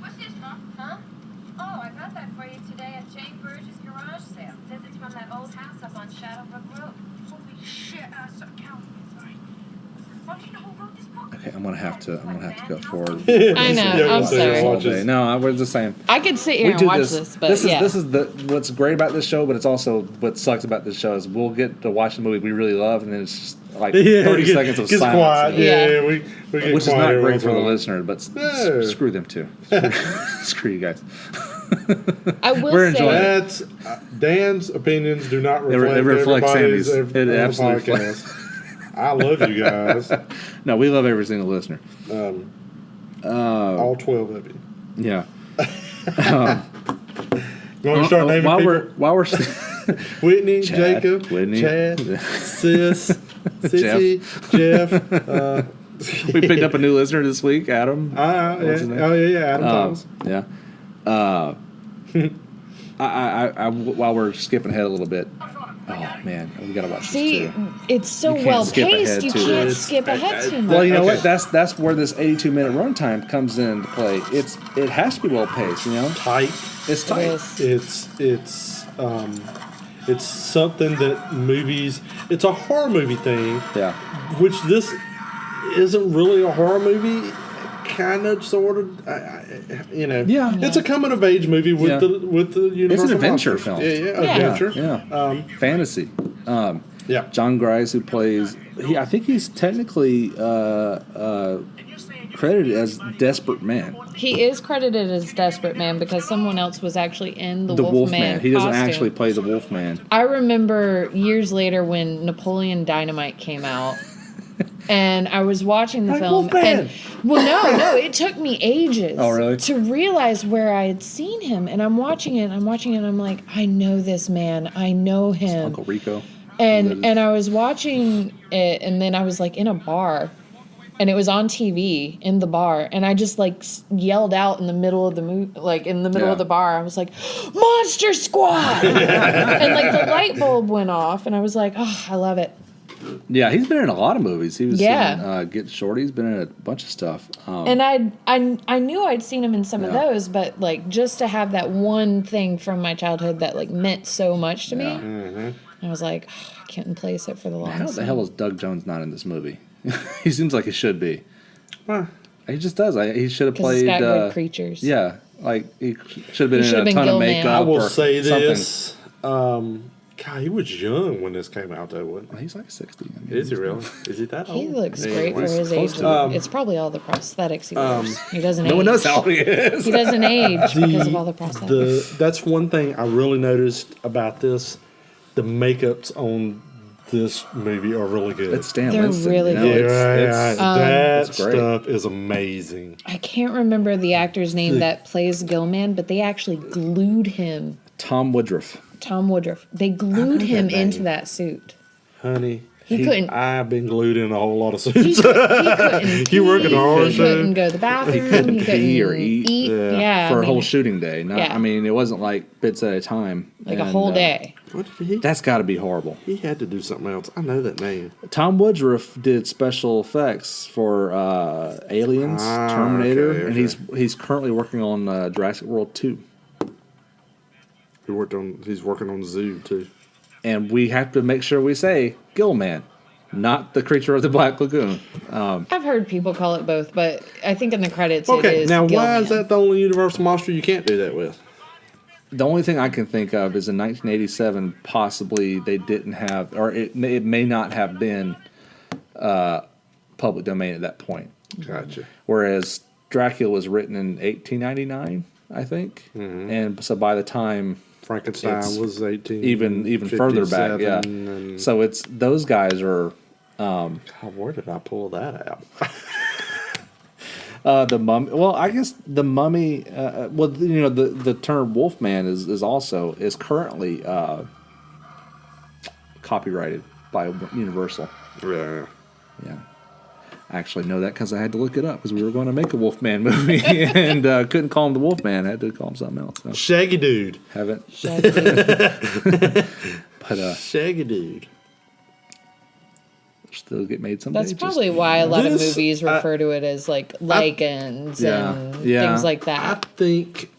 What's this, huh? Oh, I got that for you today at Jane Burge's garage sale. Says it's from that old house up on Shadowbrook Road. Holy shit, that's a cow. Well, do you know who wrote this book? Okay, I'm gonna have to go forward. I know. I'm sorry. All day. No, we're the same. I could sit here and watch this, but this yeah. is what's great about this show, but it's also what sucks about this show is we'll get to watch the movie we really love, and then it's just like 30 seconds of silence. Quiet. Yeah. We get Which is quiet not every great once for in the a while. listener, but No. screw them too. Screw you guys. I will We're say, enjoying it. That's Dan's opinions do not They reflect reflect everybody's Sammie's. It on the absolutely podcast. I love you guys. No, we love every single listener. All 12 of you. Yeah. You want to start naming people? While we're Whitney, Chad, Jacob, Whitney. Chad, Sis, Sissy, Jeff. we picked up a new listener this week, Adam. Yeah. What's his name? Oh, yeah, Adam Thomas. Yeah. While we're skipping ahead a little bit, oh man, we gotta watch see, this too. it's so You can't well skip paced. ahead You to can't this. skip ahead too much. Well, you know Okay. what? That's where this 82-minute runtime comes into play. It has to be well paced. You know, Tight. it's tight. Yes. It's something that movies. It's a horror movie thing, Yeah. which this isn't really a horror movie. Kind of, sort of, Yeah. It's a coming of age movie with Yeah. the Universal It's an adventure monsters. film. Yeah, adventure. Yeah. Fantasy. Yeah. John Grice, who plays, I think he's technically credited as Desperate Man. He is credited as Desperate Man because someone else was actually in the Wolfman. He doesn't costume. actually play the Wolfman. I remember years later when Napoleon Dynamite came out, And I was watching the Like film, Wolfman. and no, it took me ages Oh, really? to realize where I had seen him. And I'm watching it, and I'm like, I know this man, I know him. Uncle Rico. And I was watching it, and then I was like in a bar, and it was on TV in the bar, and I just like yelled out in the middle of the of the bar. I was like, "Monster Squad!" And like the light bulb went off, and I was like, "Oh, I love it." Yeah, he's been in a lot of movies. He was Yeah. in Get Shorty. He's been in a bunch of stuff. And I knew I'd seen him in some of those, but like just to have that one thing from my childhood that like meant so much to me, I was like, oh, I can't place it for the How longest the time. hell is Doug Jones not in this movie? He seems like he should be. Huh. He just does. He should have Because it's played. got good creatures. Yeah, like he should have been He in should a have been ton of Gilman. makeup. I will or say something. this. God, he was young when this came out, though, wasn't He's like 60. I mean, he? Is he really? Is he that old? He looks Yeah, great for he's his close age. to It's probably all the prosthetics he wears. He doesn't age. No one knows how old he is. He doesn't age because of all the prosthetics. That's one thing I really noticed about this. The makeups on this movie are really good. It's Stan They're Winston. really you know? good. That It's great. stuff is amazing. I can't remember the actor's name that plays Gilman, but they actually glued him. Tom Woodruff. Tom Woodruff. They glued that him name. into that suit. Honey, He couldn't. I've been glued in a whole lot of He suits. couldn't. You work in a horror He show? couldn't go to the bathroom. He couldn't pee or eat. Yeah, For I a whole mean, shooting day. Not, yeah. I mean, it wasn't like bits at a time. like a And, whole day. What did he? That's got to be horrible. He had to do something else. I know that name. Tom Woodruff did special effects for Aliens, Terminator, okay, and he's currently working on Jurassic World 2. He's working on Zoo too. And we have to make sure we say Gilman, not the creature of the Black Lagoon. I've heard people call it both, but I think in the credits it Okay, is now why Gilman. is that the only Universal monster you can't do that with? The only thing I can think of is in 1987, possibly they didn't have, or it may not have been public domain at that point. Gotcha. Whereas Dracula was written in 1899, I think, and so by the time Frankenstein It's was 18. even further back, yeah. And So it's those guys are God, where did I pull that out? the mummy. Well, I guess the mummy. Well, you know, the term Wolfman is currently copyrighted by Universal. Yeah. Yeah. I actually know that because I had to look it up because we were going to make a Wolfman movie and couldn't call him the Wolfman. I had to call him something else. So Shaggy Dude. haven't. Shaggy. But Shaggy Dude. still get made someday. That's Just- probably why a lot of This- movies refer to it as like lichens and things like I that. think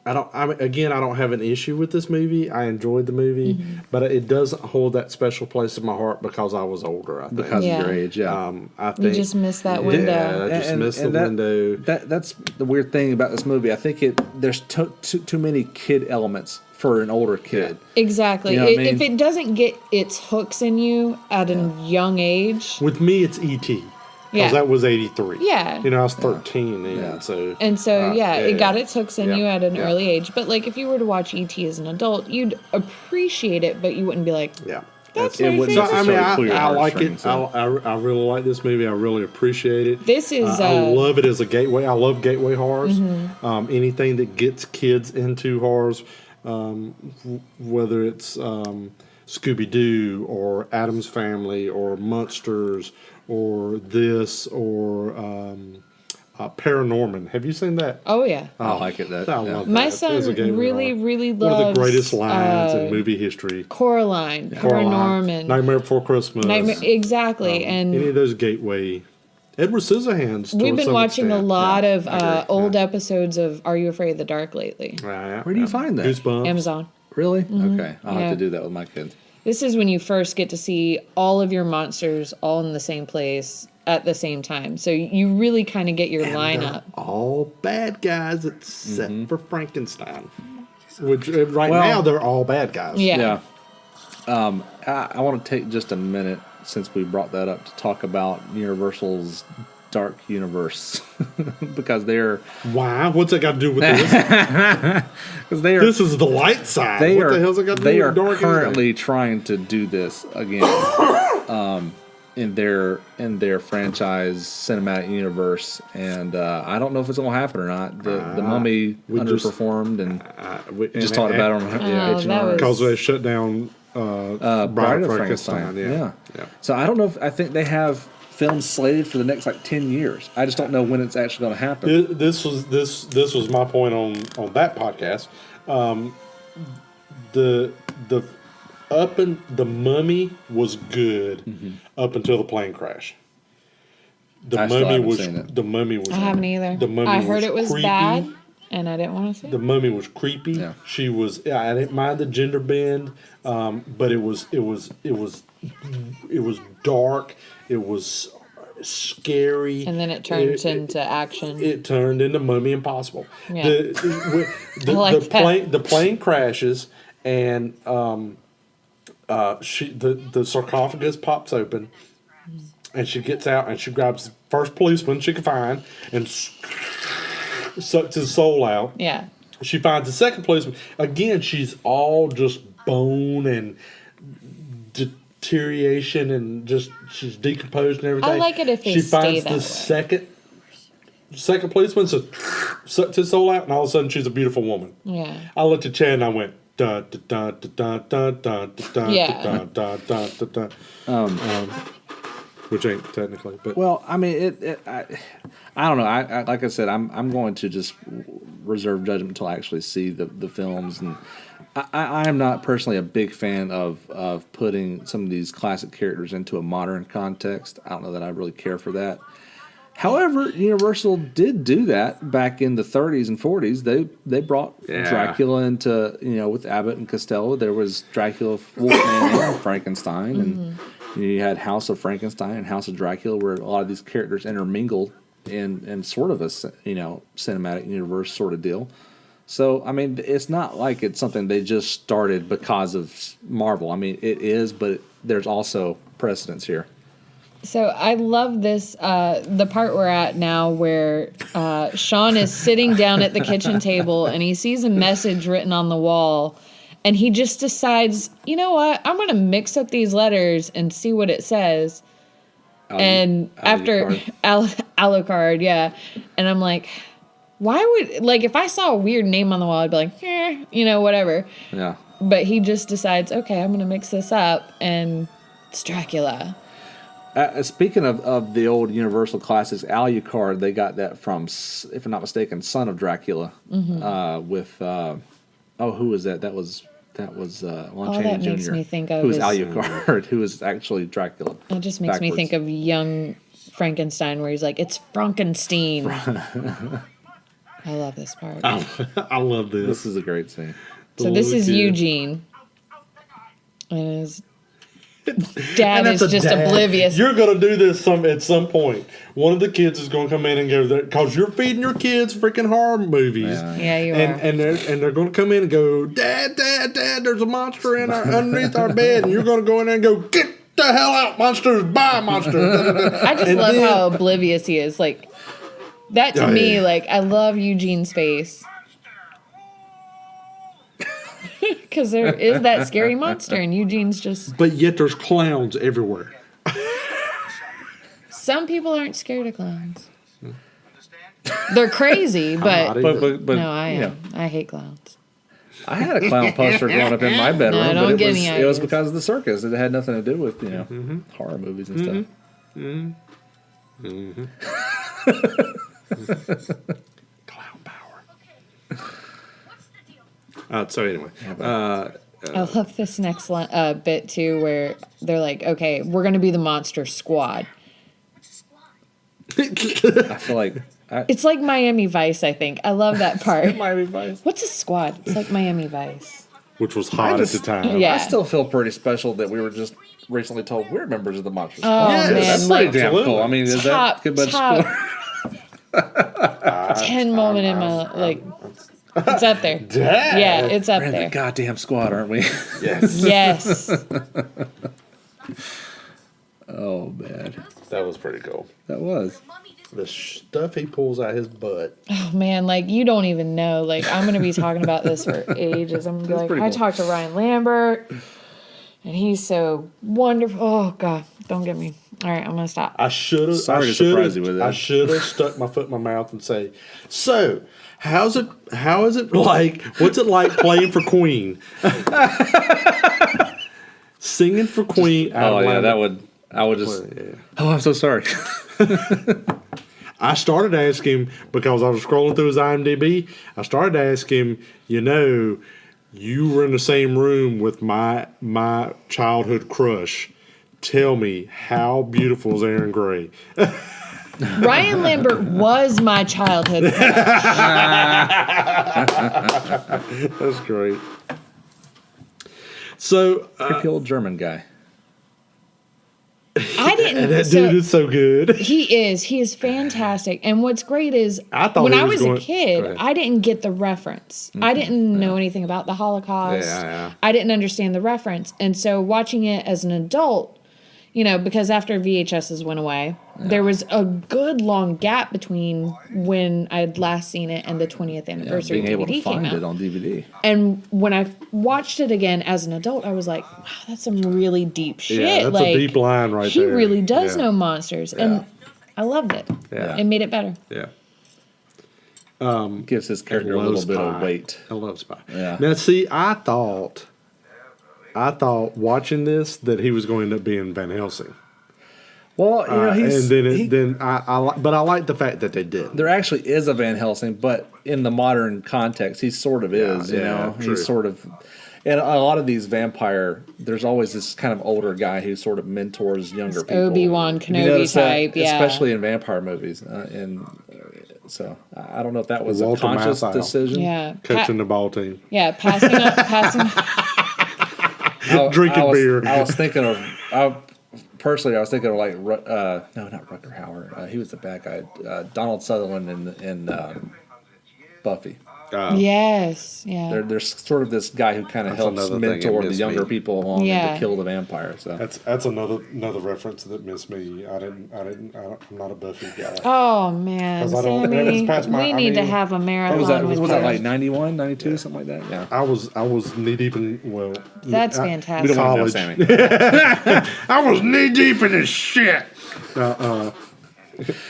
I don't have an issue with this movie. I enjoyed the movie, but it doesn't hold that special place in my heart because I was older. I think because Yeah. of your age. Yeah. I We think just missed that window. Yeah, I just missed the that, window. That's the weird thing about this movie. I think there's too many kid elements for an older kid. Exactly. You know what I mean? If it doesn't get its hooks in you at a young age, With me, it's E.T. Yeah. Because that was 83. Yeah. You know, I was 13 then, Yeah. so... and so yeah, it got its hooks in yeah, you at an yeah. early age. But like if you were to watch E.T. as an adult, you'd appreciate it, but you wouldn't be like, Yeah. That's It my wouldn't So, favorite. I mean, necessarily pull your I like heartstrings, it. so. I really like this movie. I really appreciate it. This is, I love it as a gateway. I love gateway horrors. Mm-hmm. Anything that gets kids into horrors, whether it's Scooby-Doo or Addams Family or Monsters or this or Paranorman. Have you seen that? oh yeah. I like it. That I yeah. love My that. son It's a gateway really, horror. really One loves of the greatest lines in movie history. Coraline, Coraline, Paranorman, Nightmare Before Christmas. exactly. Any And of those gateway. Edward Scissorhands. we've been watching a lot of I agree. old episodes of Are You Afraid of the Dark lately? Right, Where do you find that? Goosebumps. Amazon. Really? Okay. I'll Yeah. have to do that with my kids. This is when you first get to see all of your monsters all in the same place at the same time. So you really kind of get your lineup. All bad guys except for Frankenstein. Which right Well- now they're all bad guys. Yeah. I want to take just a minute since we brought that up to talk about Universal's Dark Universe because they're Why? What's that got to do with this? because they are This is the light side. they what are the hell's it got to they do are with dark? currently trying to do this again. in their franchise cinematic universe, and I don't know if it's going to happen or not. The Mummy underperformed, and we just talked about it on H&R. Because they shut down Bride of Frankenstein. Yeah. So I don't know I think they have films slated for the next 10 years. I just don't know when it's actually going to happen. This was my point on that podcast. The Mummy was good up until the plane crash. The Mummy was. I haven't either. The Mummy I heard it was creepy. bad, and I didn't want to see it. The Mummy was creepy. Yeah. She was. I didn't mind the gender bend, but it was dark. It was scary. And then it turns into action. It turned into Mummy Impossible. Yeah. The plane crashes, and the sarcophagus pops open, and she gets out and she grabs the first policeman she can find and sucks his soul out. Yeah. She finds the second policeman. Again, she's all just bone and deterioration and just she's decomposed and everything. I like it if they she stay finds that the way. second policeman, so sucks his soul out, and all of a sudden she's a beautiful woman. Yeah. I looked at Chad and I went da da da da da da da da da da da da. Which ain't technically, but Well, I mean, I don't know. I like I said, I'm going to just reserve judgment until I actually see the films, and I am not personally a big fan of putting some of these classic characters into a modern context. I don't know that I really care for that. However, Universal did do that back in the 30s and 40s. They brought Dracula into, with Abbott and Costello. There was Dracula, Wolfman, and Frankenstein, and you had House of Frankenstein and House of Dracula, where a lot of these characters intermingled in sort of a cinematic universe sort of deal. So, I mean, it's not like it's something they just started because of Marvel. I mean, it is, but there's also precedence here. So I love this, the part we're at now where Sean is sitting down at the kitchen table and he sees a message written on the wall and he just decides, you know what, I'm going to mix up these letters and see what it says. After Alucard, yeah. And I'm like, why would, if I saw a weird name on the wall, I'd be like, whatever. Yeah. But he just decides, okay, I'm going to mix this up and it's Dracula. Speaking of the old Universal classics, Alucard, they got that from, if I'm not mistaken, Son of Dracula. With who was that? That was Lon Chaney that Jr. makes me think of who was is- Alucard, who was actually Dracula. It just makes me think of young Frankenstein, where he's like, "It's Frankenstein." I love this part. I love this. This is a great scene. So this is Eugene, and his dad is just oblivious. You're going to do this at some point. One of the kids is going to come in and go there because you're feeding your kids freaking horror movies. Yeah, you are. And they're going to come in and go, Dad, there's a monster underneath our bed, and you're going to go in there and go, get the hell out, monsters, bye, monsters. I just love how oblivious he is. That to me, I love Eugene's face. Because there is that scary monster, and Eugene's just... But yet there's clowns everywhere. Some people aren't scared of clowns. They're crazy, but no, I am. I hate clowns. I had a clown poster growing up in my bedroom, No, don't but get any it was ideas. because of the circus. It had nothing to do with horror movies and stuff. Clown power. So anyway, I love this next bit too, where they're like, "Okay, we're gonna be the monster squad." I feel like It's like Miami Vice. I think I love that part. Miami Vice. What's a squad? It's like Miami Vice. which was hot at the time. Yeah. I still feel pretty special that we were just recently told we're members of the Monster Oh, Squad. man, That's pretty damn absolutely. cool. I mean, is that good? But top 10 moment in my it's up there. Dad. Yeah, it's up we're in the there. goddamn squad, aren't we? Yes. Yes. Oh man, That was pretty cool. that was. The stuff he pulls out his butt. Oh man, you don't even know. I'm gonna be talking about this for ages. I'm gonna be like, pretty I cool. talked to Ryan Lambert. And he's so wonderful. Oh, God. Don't get me. All right, I'm going to stop. I should have. Sorry to surprise you with that. I should have stuck my foot in my mouth and say, "So, how is it like? What's it like playing for Queen? Singing for Queen?" Oh yeah, that would. I would just. Yeah. Oh, I'm so sorry. I started asking him because I was scrolling through his IMDb. I started to ask him, you were in the same room with my childhood crush. Tell me, how beautiful is Aaron Gray? Ryan Lambert was my childhood crush. That's great. So, Creepy old German guy. I didn't. and that dude is so good. He is fantastic. And what's great is I thought when he I was was going- a kid, Go ahead. I didn't get the reference. I didn't know anything about the Holocaust. Yeah. I didn't understand the reference. And so watching it as an adult, because after VHSs went away, there was a good long gap between when I had last seen it and the 20th anniversary Being able DVD to find came out. it on DVD. And when I watched it again as an adult, I was like, wow, that's some really deep shit. Yeah, that's like, a deep line right he there. really does Yeah. know monsters. And I loved it. Yeah. It made it better. Yeah. Gives his character a little Loves bit pie. of weight. I love Spy. Yeah. Now, see, I thought watching this that he was going to end up being Van Helsing. Well, he's. And but I like the fact that they did. There actually is a Van Helsing, but in the modern context, he sort of is. true. He's sort of. And a lot of these vampire, there's always this kind of older guy who sort of mentors younger people. Obi-Wan You Kenobi notice that? type, yeah. Especially in vampire movies. So I don't know if that was Walter a conscious Matthau. decision. Yeah. Coaching the ball team. Yeah, passing. Drinking beer. I was thinking of. Personally, I was thinking of like no, not Rutger Hauer. He was the bad guy. Donald Sutherland in Buffy. Yes. Yeah. There's sort of this guy who kind of helps another thing mentor that the missed younger me. people along Yeah. to kill the vampire. So That's another reference that missed me. I'm not a Buffy guy. Oh, man. 'Cause I don't- Sammy, it's past my- we I need to mean, have a marathon what was that? with Was that you. like 91, 92, something like that? Yeah. I was knee deep in That's We fantastic. don't want to College. know Sammy. I was knee deep in this shit.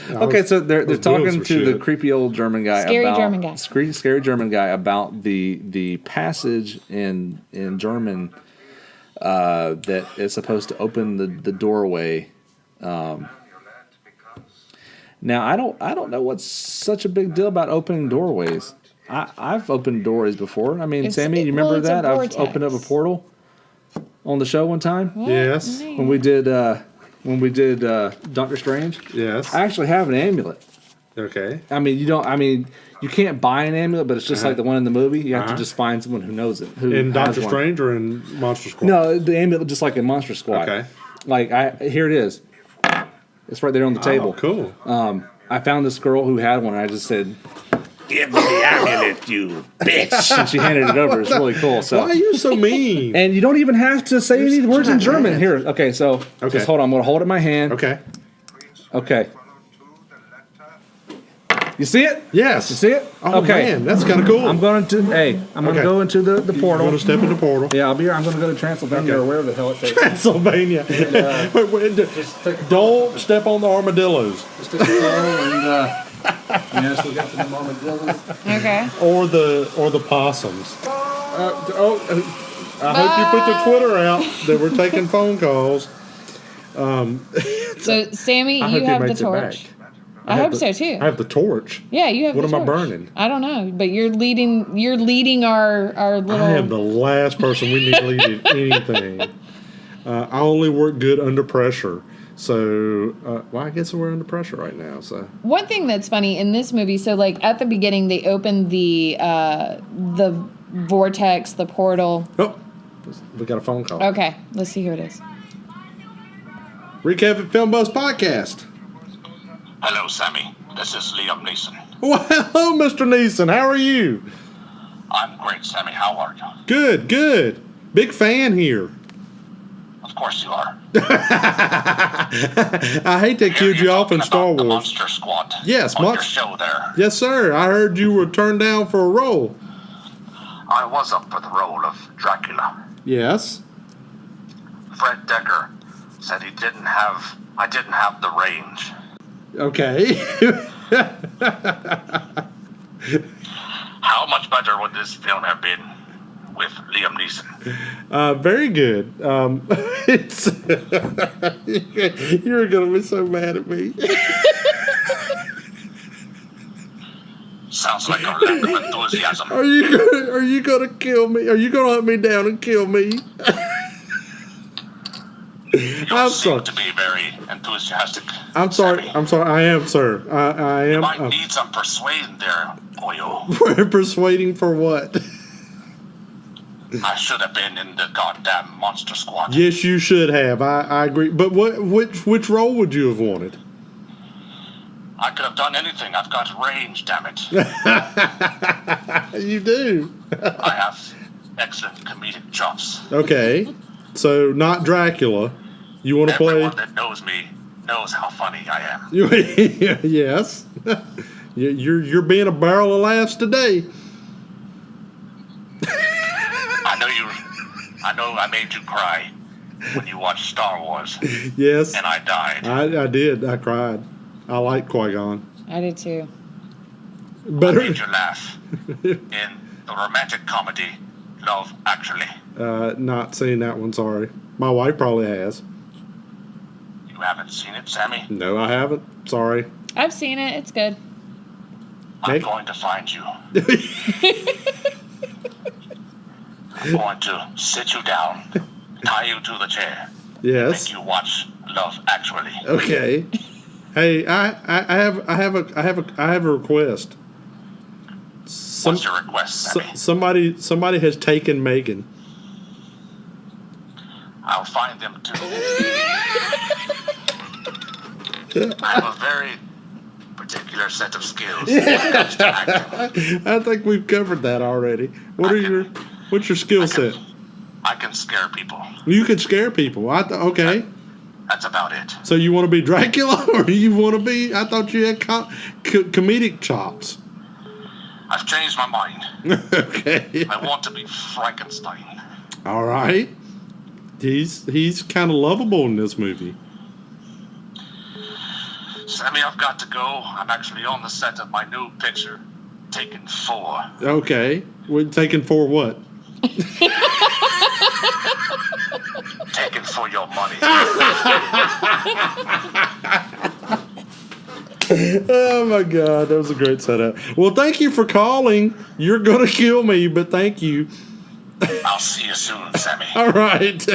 Okay, so they're was talking doing to some the shit. creepy old German guy Scary about German guy. scary German guy about the passage in German that is supposed to open the doorway. Now I don't know what's such a big deal about opening doorways. I've opened doorways before. I mean, It's- Sammy, you well, remember it's a that? I've vortex. opened up a portal on the show one time Yes. when we did Doctor Strange. Yes. I actually have an amulet. Okay. I mean, you can't buy an amulet, but it's just like the one in the movie. You have to just find someone who knows it. Who In has Doctor one. Strange or in Monster Squad? No, the amulet, just like in Monster Squad. Okay. Like here it is. It's right there on the table. Oh, cool. I found this girl who had one. And I just said, "Give me the amulet, you bitch!" And she handed it over. It's really cool. So. Why are you so mean? And you don't even have to say any words in German. Here, okay. So just hold on. I'm going to hold it in my hand. Okay. Okay. You see it? Yes. You see it? Oh, okay. man, that's kind of cool. I'm going to go into the You're portal. going to step in the portal. Yeah, I'll be here. I'm going to go to Transylvania or wherever the hell it takes. Pennsylvania. Wait, don't step on the armadillos Just take the phone and yes, we got the armadillos. Okay. or the possums. I hope you put the Twitter out that we're taking phone calls. So, Sammy, I you hope he have the makes it torch. back. I hope so too. I have the torch. Yeah, you have. What the am I torch. burning? I don't know, but you're leading. You're leading our little. I am the last person we need to lead anything. I only work good under pressure. So, well, I guess we're under pressure right now. So, One thing that's funny in this movie, so like at the beginning, they opened the vortex, the portal. oh, we got a phone call. Okay, let's see who it is. Recap at Film Buzz Podcast. Hello, Sammie. This is Liam Neeson. Well, hello, Mr. Neeson. How are you? I'm great, Sammie. How are you? Good, good. Big fan here. Of course you are. I hate they killed you off in Star The Wars. Monster Squad. Yes, on your show there. Yes, sir. I heard you were turned down for a role. I was up for the role of Dracula. Yes. Fred Decker said I didn't have the range. Okay. How much better would this film have been with Liam Neeson? Very good. It's you're gonna be so mad at me. Sounds like a lack of enthusiasm. Are you gonna kill me? Are you gonna hunt me down and kill me? You I'm seem sorry. to be very enthusiastic. I'm sorry. Sammie. I'm sorry. I am, sir. I You am. might need some persuasion there, Oyo. Persuading for what? I should have been in the goddamn Monster Squad. Yes, you should have. I agree. But which role would you have wanted? I could have done anything. I've got range, damn it. You do. I have excellent comedic chops. Okay. So not Dracula. You want to play? Everyone that knows me knows how funny I am. Yes. You're being a barrel of laughs today. I know I made you cry when you watched Star Wars. Yes. And I died. I did. I cried. I like Qui-Gon. I did too. I Better. made you laugh in the romantic comedy Love Actually. Not seen that one. Sorry. My wife probably has. You haven't seen it, Sammie? No, I haven't. Sorry. I've seen it. It's good. I'm Meg? going to find you. I'm going to sit you down, tie you to the chair, Yes. make you watch Love Actually. Okay. Hey, I have a request. What's your request, Sammie? Somebody has taken Megan. I'll find them too. I have a very particular set of skills when it comes to acting. I think we've covered that already. What's your skill set? I can scare people. You can scare people. Okay. That's about it. So you want to be Dracula, or you want to be? I thought you had comedic chops. I've changed my mind. Okay. I want to be Frankenstein. All right. He's kind of lovable in this movie. Sammie, I've got to go. I'm actually on the set of my new picture, Taken 4. Okay. We're taking for what? Taken for your money. Oh my God, that was a great setup. Well, thank you for calling. You're gonna kill me, but thank you. I'll see you soon, Sammie. All right.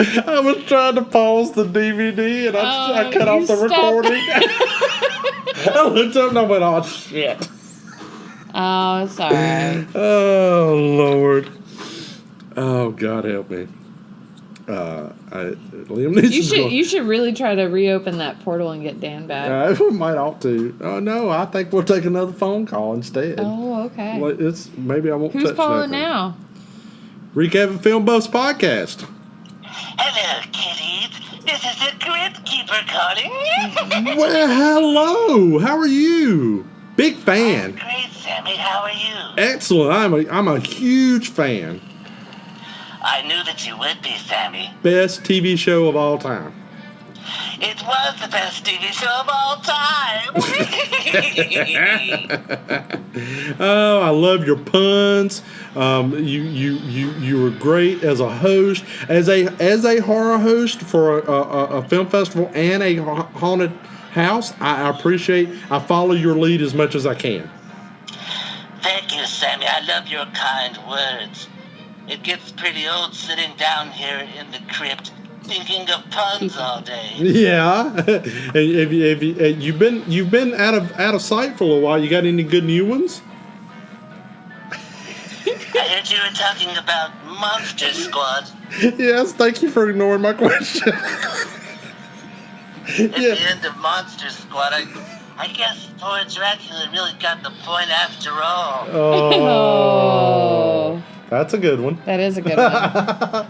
I was trying to pause the DVD and I cut off the recording. I looked up and I went, oh shit. Oh, it's all right. Oh Lord. Oh God help me. Liam Neeson. You should really try to reopen that portal and get Dan back. I might ought to. Oh no, I think we'll take another phone call instead. Oh, okay. Well, maybe I won't. Who's touch calling nothing. now? Recap and Film Buffs podcast. Hello, kitties. This is the Crypt Keeper calling. Well, hello. How are you? Big fan. Great, Sammie. How are you? Excellent. I'm a huge fan. I knew that you would be, Sammie. Best TV show of all time. It was the best TV show of all time. Oh, I love your puns. You were great as a host, as a horror host for a film festival and a haunted house. I appreciate. I follow your lead as much as I can. Thank you, Sammie. I love your kind words. It gets pretty old sitting down here in the crypt thinking of puns all day. Yeah. Have you've been out of sight for a while. You got any good new ones? I heard you were talking about Monster Squad. Yes. Thank you for ignoring my question. At the end of Monster Squad, I guess poor Dracula really got the point after all. Oh. That's a good one. That is a good one.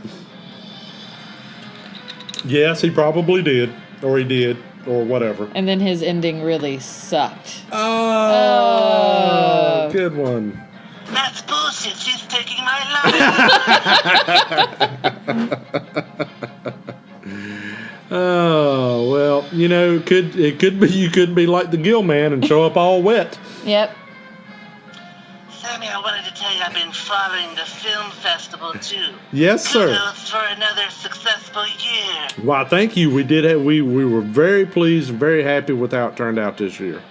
Yes, he probably did. Or he did. Or whatever. And then his ending really sucked. Oh. Good one. That's bullshit. She's taking my life. Oh well, it could be you could be like the Gill Man and show up all wet. Yep. Sammie, I wanted to tell you I've been following the film festival too. Yes, sir. Kudos for another successful year. Why, thank you. We did have, we were very pleased and very happy with how it turned out this year.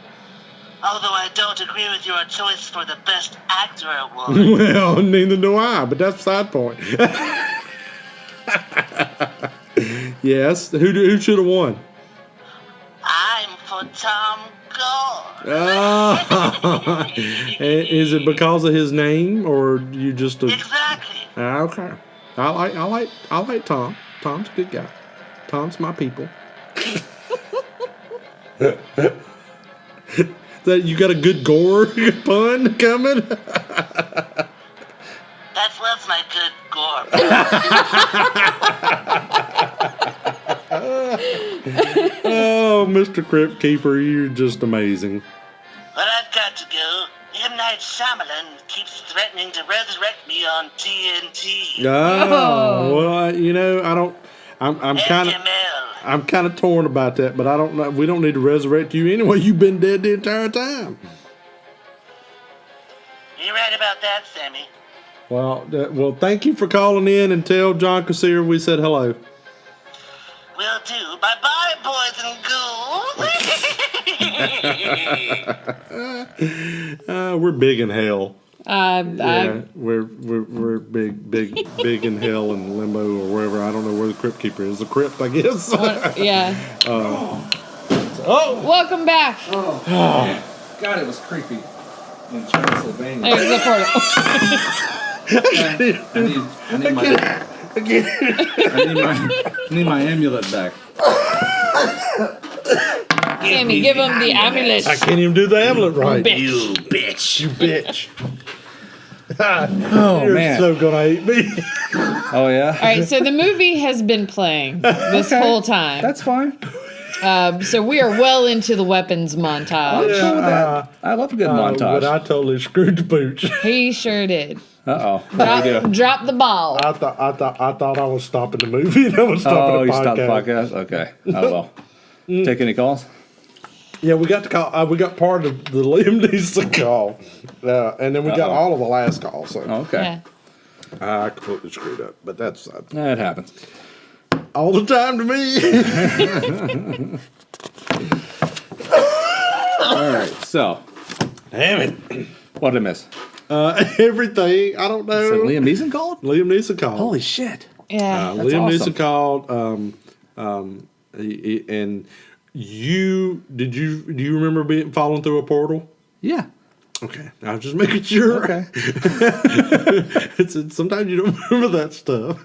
Although I don't agree with your choice for the Best Actor award. Well, neither do I, but that's beside the point. Yes, who should have won? I'm for Tom Gore. Is it because of his name, or you just Exactly. Okay? I like Tom. Tom's a good guy. Tom's my people. That you got a good Gore pun coming? That's my good Gore. Oh, Mr. Crypt Keeper, you're just amazing. But I've got to go. M. Night Shyamalan keeps threatening to resurrect me on TNT. Oh, well, I don't. I'm kind of. FML. I'm kind of torn about that, but I don't know. We don't need to resurrect you anyway. You've been dead the entire time. You're right about that, Sammie. Well, thank you for calling in and tell John Cassier we said hello. Will do. Bye-bye, boys and ghouls. We're big in hell. Yeah, we're big in hell and limbo or wherever. I don't know where the Crypt Keeper is. The Crypt, I guess. yeah. Welcome back. God, it was creepy in Transylvania. There's the portal. I need my amulet back. Sammie, give him the amulet. I can't even do the amulet right. You bitch. You bitch. Oh, You're man. so gonna hate me. Oh, yeah? All right, so the movie has been playing this whole time. That's fine. So we are well into the weapons montage. Cool with that. I love a good montage. But I totally screwed the pooch. He sure did. Uh-oh. What do we do? Drop the ball. I thought I was stopping the movie and I was stopping the You stopped the podcast. podcast? Okay. Oh, well. Take any calls? Yeah, we got the call. We got part of the Liam Neeson call, and then we got all of the last call. So Okay. Yeah. I completely screwed up, but that's That happens. all the time to me. All right. So, Damn it! what did I miss? Everything. I don't know. So Liam Neeson called? Liam Neeson called. Holy shit. Yeah. That's Liam awesome. Neeson called. And do you remember falling through a portal? Yeah. Okay, I was just making sure. Okay. Sometimes you don't remember that stuff.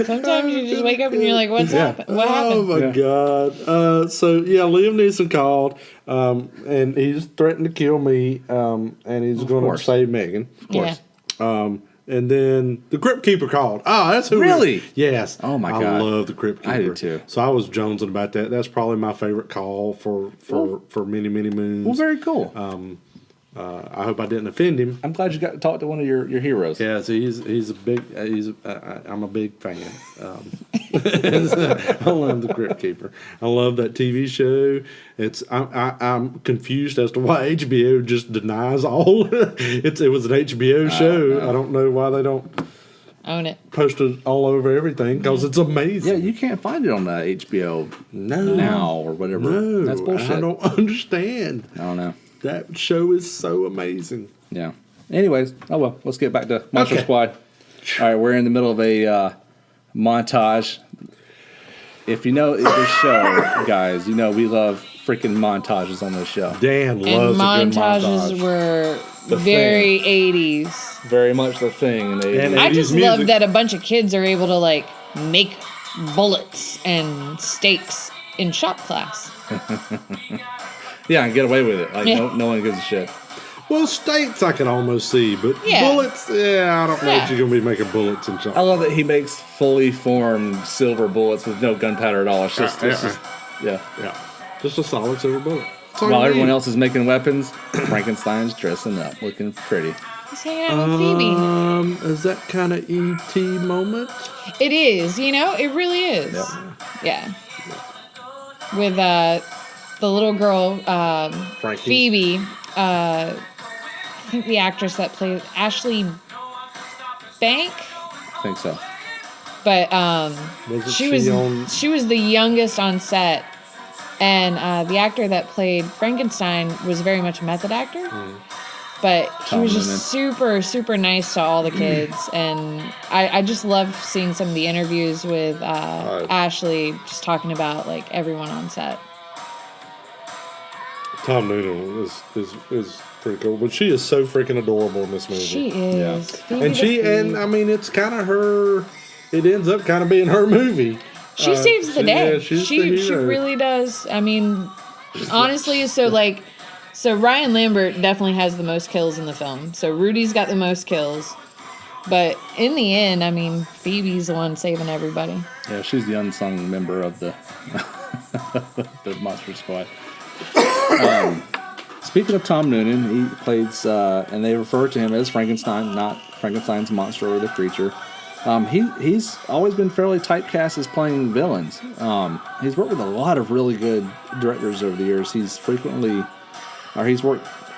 Sometimes you just wake up and you're like, "What's happened? What Oh happened?" my God. So Liam Neeson called, and he's threatened to kill me, and he's going to course. save Megan. Of course. And then the Crypt Keeper called. Oh, that's who. Really? Yes. Oh, my I God. love the Crypt Keeper. I do too. So I was jonesing about that. That's probably my favorite call for many moons. Well, very cool. I hope I didn't offend him. I'm glad you got to talk to one of your heroes. Yeah, so he's a big. I'm a big fan. I love the Crypt Keeper. I love that TV show. I'm confused as to why HBO just denies all. It was an HBO show. I don't know why they don't Own it. post it all over everything because it's amazing. Yeah, you can't find it on the HBO No, now or whatever. no, That's bullshit. I don't understand. I don't know. That show is so amazing. Yeah. Anyways, oh well, let's get back to Monster Okay. Squad. All right, we're in the middle of a montage. If you know this show, guys, you know we love freaking montages on this show. Dan And loves a good montages montage. were The very 80s. Very much the thing. And they, And I 80s just music. love that a bunch of kids are able to like make bullets and stakes in shop class. yeah, and get away with it. Like Yeah. no one gives a shit. Well, stakes I can almost see, but Yeah. bullets, I don't know Yeah. if you're going to be making bullets and I shot. love that he makes fully formed silver bullets with no gunpowder at all. It's just, yeah. Yeah, just a solid silver bullet. all While you everyone need. else is making weapons, Frankenstein's dressing up, looking pretty. He's hanging out with Phoebe. Is that kind of E.T. moment? It is, it really is. Yep. Yeah. With the little girl, Frankie. Phoebe, I think the actress that plays Ashley Bank, I think so. but Wasn't she was the youngest on set, and the actor that played Frankenstein was very much a method actor. But he Tom was just Noonan. super, super nice to all the kids. And I just love seeing some of the interviews with Ashley, just talking about, like, everyone on set. Tom Noonan is pretty cool. But she is so freaking adorable in this movie. She is. Yeah. And I mean, it's kind of her, it ends up kind of being her movie. She saves the day. Yeah, she's the She hero. really does. I mean, honestly, so Ryan Lambert definitely has the most kills in the film. So Rudy's got the most kills. But in the end, I mean, Phoebe's the one saving everybody. Yeah, she's the unsung member of the the Monster Squad. Speaking of Tom Noonan, he plays, and they refer to him as Frankenstein, not Frankenstein's monster or the creature. He's always been fairly typecast as playing villains. He's worked with a lot of really good directors over the years. He's worked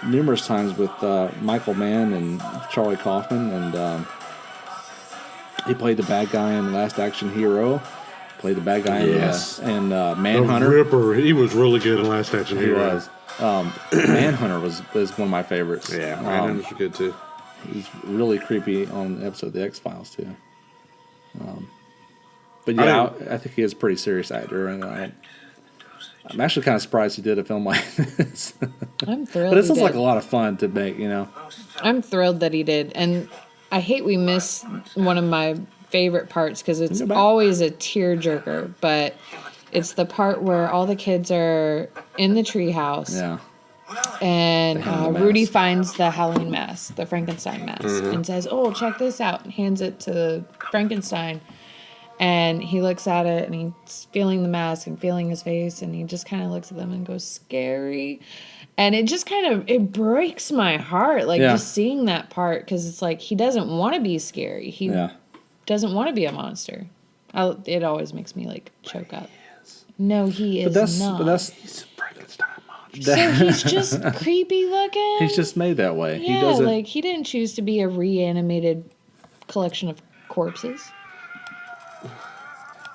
numerous times with Michael Mann and Charlie Kaufman, and he played the bad guy in Last Action Hero. Played the bad guy in Manhunter. The Ripper, he was really good in Last Action He Hero. was. Manhunter was one of my favorites. Yeah, Manhunter's good too. He's really creepy on the episode of The X-Files too. But yeah, I think he is a pretty serious actor, and I'm actually kind of surprised he did a film like this. I'm thrilled. But it he sounds did. like a lot of fun to make, I'm thrilled that he did. And I hate we miss one of my favorite parts because it's Go back. always a tearjerker, but it's the part where all the kids are in the treehouse. Yeah. And Halloween Rudy mask. finds the Halloween mask, the Frankenstein mask, and says, "Oh, check this out," and hands it to Frankenstein. And he looks at it, and he's feeling the mask and feeling his face, and he just kind of looks at them and goes, "Scary." And it just it breaks my heart, like, Yeah. just seeing that part, because it's like he doesn't want to be scary. He doesn't want to be a monster. It always makes me, like, choke up. No, he is not. But that's He's a Frankenstein monster. So he's just creepy looking? he's just made that way. Yeah, He doesn't. like, he didn't choose to be a reanimated collection of corpses.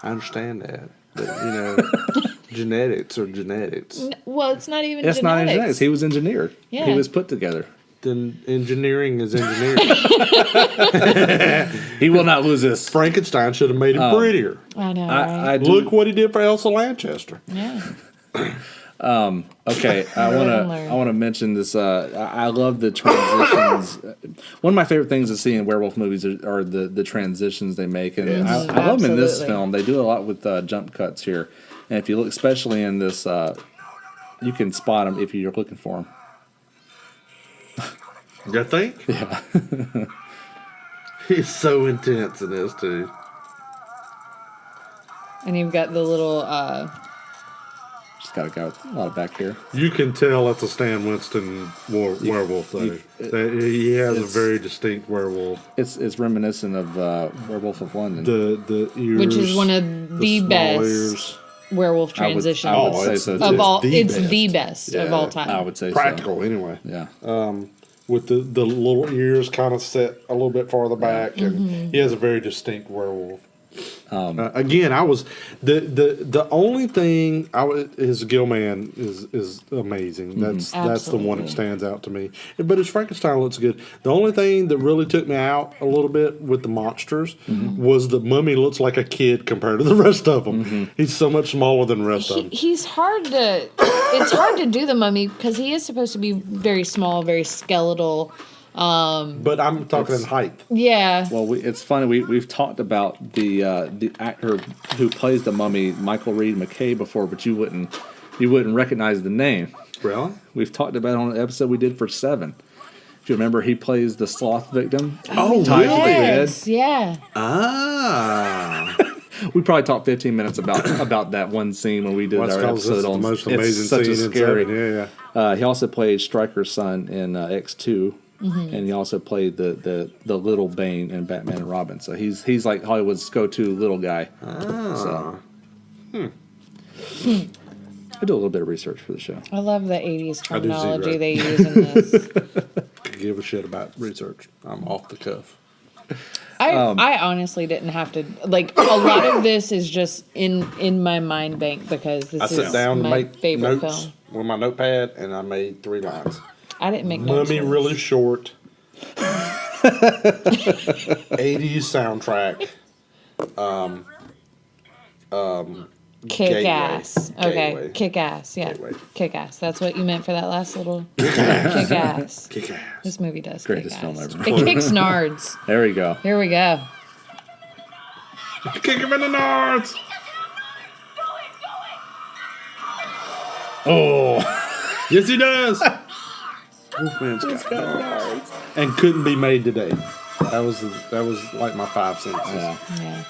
I understand that. But, genetics are genetics. Well, it's not even It's genetics. not genetics. He was engineered. Yeah. He was put together. Then engineering is engineering. He will not lose this. Frankenstein should have made him prettier. I know, I right? do, Look what he did for Elsa Lanchester. Yeah. Okay, I Live and want learn. to mention this. I love the transitions. One of my favorite things to see in werewolf movies are the transitions they make, and Yes. I love them in this Absolutely. film. They do a lot with jump cuts here, and if you look, especially in this, you can spot them if you're looking for them. You think? Yeah, He's so intense in this, too. And you've got the little, just got a guy with a lot of back here. You can tell that's a Stan Winston werewolf, though. He has a it's- very distinct werewolf. It's reminiscent of Werewolf of London. The ears, which is one of the small best ears. werewolf I would transitions say so of too. all. the It's best. the best of Yeah, all time. I would say Practical, anyway. So. Yeah. With the little ears kind of set a little bit farther back, and he has a very distinct werewolf. Again, I was the only thing his Gilman is amazing. That's the one that Absolutely. stands out to me. But his Frankenstein looks good. The only thing that really took me out a little bit with the monsters was the mummy looks like a kid compared to the rest of them. He's so much smaller than the rest of them. He's hard to. It's hard to do the mummy because he is supposed to be very small, very skeletal. But I'm talking in height. Yeah. Well, it's funny. We've talked about the actor who plays the mummy, Michael Reed McKay, before, but you wouldn't recognize the name. Really? We've talked about it on an episode we did for 7. If you remember, he plays the sloth victim. Oh, Tied to the really? bed. Yes. Yeah. Ah. We probably talked 15 minutes about that one scene when we did our episode on. The most it's amazing such scene a in scary. Seven. Yeah. He also played Stryker's son in X2, and he also played the little Bane in Batman and Robin. So he's like Hollywood's go-to little guy. So. I do a little bit of research for the show. I love the 80s terminology zero. they use in this. Could give a shit about research. I'm off the cuff. I honestly didn't have to, like, a lot of this is just in my mind bank because this I is sat down to my make favorite notes film. with my notepad, and I made 3 lines. I didn't make notes. Mummy for really this. short. 80s soundtrack. Kick Gateway. ass. Gateway. Okay. Kick ass. Yeah. Gateway. Kick ass. That's what you meant for that last little kick ass. Kick ass. This movie does. Greatest kick film ass. ever. It kicks nards. There we go. Here we go. Kick him in the nards. Oh, Yes, he does. Wolfman's got nards. And couldn't be made today. That was like my 5 cents. yeah. Yeah.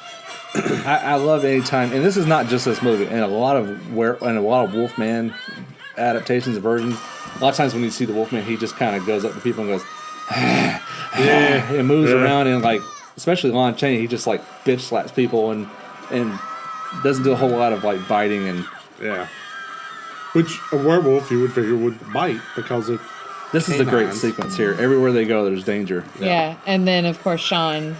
I love any time, and this is not just this movie, and a lot of Wolfman adaptations and versions. A lot of times when you see the Wolfman, he just kind of goes up to people and goes, and moves around, and like, especially Lon Chaney, he just like bitch slaps people and doesn't do a whole lot of like biting and. Yeah. Which a werewolf you would figure would bite because of. This is a great canines. sequence here. Everywhere they go, there's danger. Yeah. And then, of course, Sean.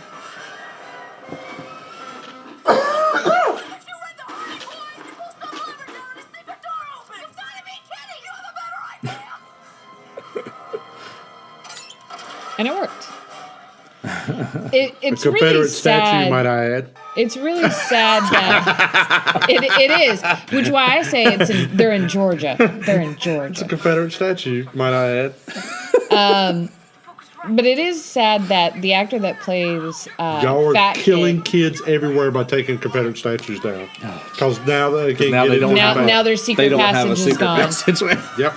And it worked. It's A Confederate really statue, sad. might I add. It's really sad that it is, which why I say they're in Georgia. They're in It's a Georgia. Confederate statue, might I add. But it is sad that the actor that plays Y'all are Fat killing Kid, kids everywhere by taking Confederate statues down. Because now they can't Now get they into don't the have back. now their They secret don't have a passage is secret gone. passage. Yep.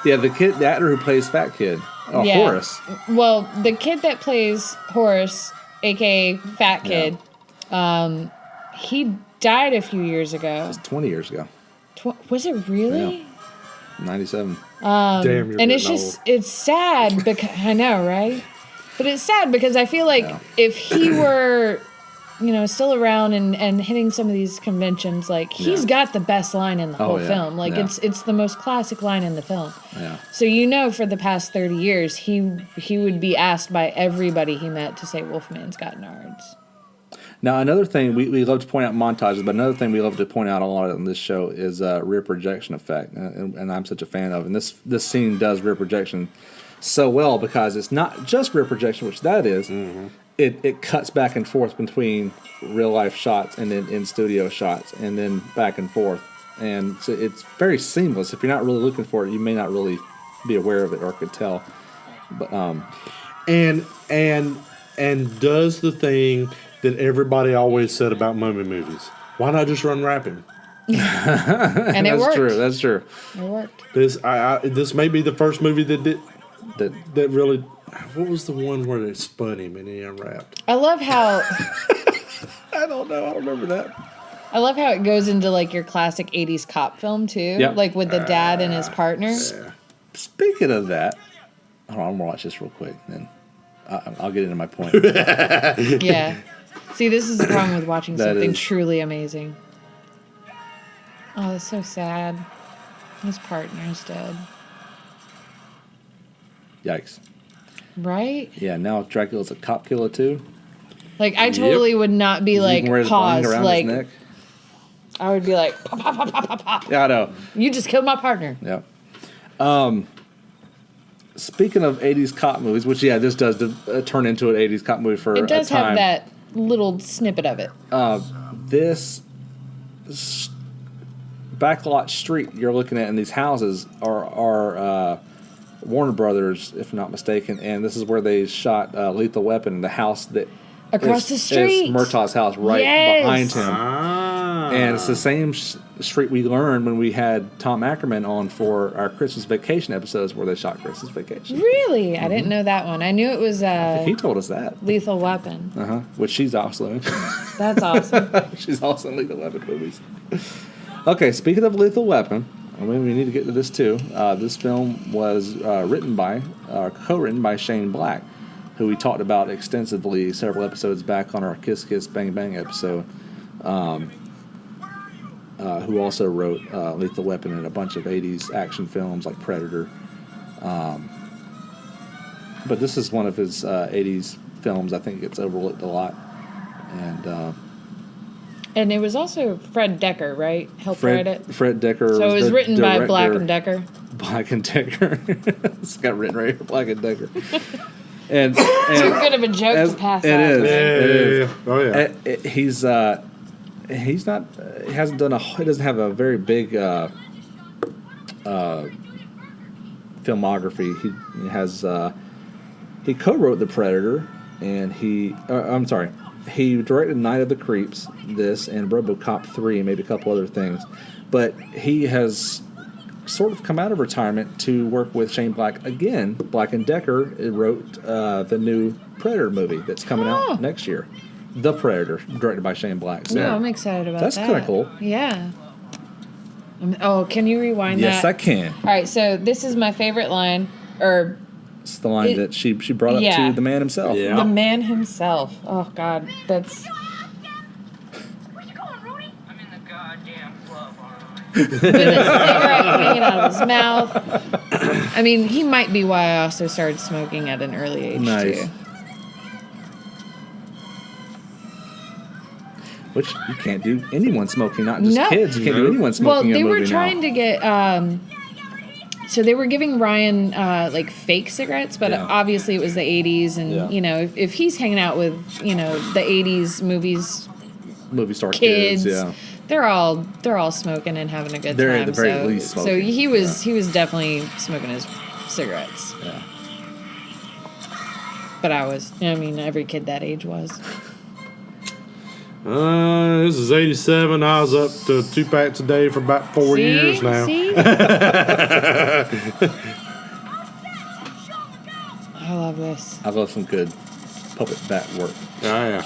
Yeah, the actor who plays Fat Kid, Yeah. Horace. Well, the kid that plays Horace, aka Fat Kid, he died a few years ago. 20 years ago, Was it really? 97. Damn, you're And it's getting just, old. it's sad because, I know, right? But it's sad because I feel like if he were, still around and hitting some of these conventions, like, he's got the best line in the whole yeah. film. Like, Yeah. it's the most classic line in the film. Yeah. So, for the past 30 years, he would be asked by everybody he met to say Wolfman's got nards. Now, another thing, we love to point out montages, but another thing we love to point out a lot on this show is rear projection effect, and I'm such a fan of. And this scene does rear projection so well because it's not just rear projection, which that is. Mm-hmm. It cuts back and forth between real life shots and then in studio shots, and then back and forth, and so it's very seamless. If you're not really looking for it, you may not really be aware of it or could tell. But And does the thing that everybody always said about mummy movies. Why not just run rapping? And it that's worked. true. That's true. It worked. This may be the first movie that did That that really. What was the one where they spun him and he unwrapped? I love how I don't know. I don't remember that. I love how it goes into like your classic 80s cop film too. Yep. Like with the dad and his partner. Yeah. Speaking of that, hold on, I'm gonna watch this real quick, and then I'll get into my point. Yeah. See, this is the problem with watching That something is- truly amazing. Oh, that's so sad. His partner's dead. Yikes! Right? Yeah, now Dracula's a cop killer too. Like, I totally would not be like, You can wear his pause. bling around Like, his neck. I would be like, pop, pop, pop, pop, pop, pop. Yeah, I know. You just killed my partner. Yeah. Speaking of 80s cop movies, which this does turn into an 80s cop movie for It does a time. have that little snippet of it. This backlot street you're looking at in these houses are Warner Brothers, if I'm not mistaken, and this is where they shot Lethal Weapon, the house that Across the street. is Murtaugh's house right Yes. behind him. Ah. And it's the same street we learned when we had Tom Ackerman on for our Christmas Vacation episodes where they shot Christmas Vacation. Really? I didn't know that one. I knew it was He told us that. Lethal Weapon. Which she's also in. That's awesome. She's also in Lethal Weapon movies. Okay, speaking of Lethal Weapon, I mean, we need to get to this too. This film was co-written by Shane Black, who we talked about extensively several episodes back on our Kiss Kiss Bang Bang episode, who also wrote Lethal Weapon and a bunch of 80s action films like Predator. But this is one of his 80s films. I think it gets overlooked a lot. And it was also Fred Decker, right? Helped write it? Fred Decker. So it was written by Black and Decker. Decker. Black and Decker. It's got written right here, Black and Decker. And too good of a joke to pass it up. Is. Yeah. Oh yeah. He's not. He hasn't done he doesn't have a very big filmography. He has. He co-wrote The Predator, and he directed Night of the Creeps, this, and RoboCop 3, and maybe a couple other things. But he has sort of come out of retirement to work with Shane Black again. Black and Decker wrote the new Predator movie that's coming out next year. The Predator, directed by Shane Black. So No, I'm excited about that. that's kind of cool. Yeah. Can you rewind that? Yes, I can. All right, so this is my favorite line, or It's the line that she brought up to the man himself. Yeah. the man himself. Oh, God, that's... Where you going, Rudy? I'm in the goddamn club, aren't I? with a cigarette hanging out of his mouth. I mean, he might be why I also started smoking at an early age, Nice. too. Which you can't do anyone smoking, not just No. kids. You can't do anyone smoking Well, in a they movie were trying to get... so they were giving Ryan, like, fake cigarettes, but obviously it was the 80s, and, you know, if he's hanging out with, you know, the 80s movie star kids, yeah. they're all smoking and having a good They're time. at the very so, least so smoking. he was definitely smoking his cigarettes. Yeah. But every kid that age was. This is 87. I was up to 2 packs a day for about 4 years now. See? I love this. I love some good puppet bat work. Oh, yeah.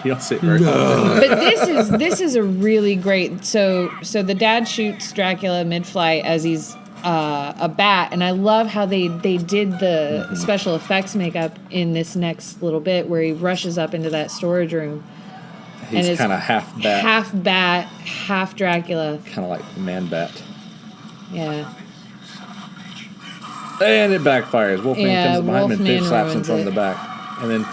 You don't see it very often. But this is a really great. So the dad shoots Dracula mid-flight as he's a bat, and I love how they did the special effects makeup in this next little bit where he rushes up into that storage room. He's kind of half bat, half Dracula. kind of like man bat. Yeah. And it backfires. Wolfman comes behind him and Wolfman bitch slaps him ruins from it. the back. And then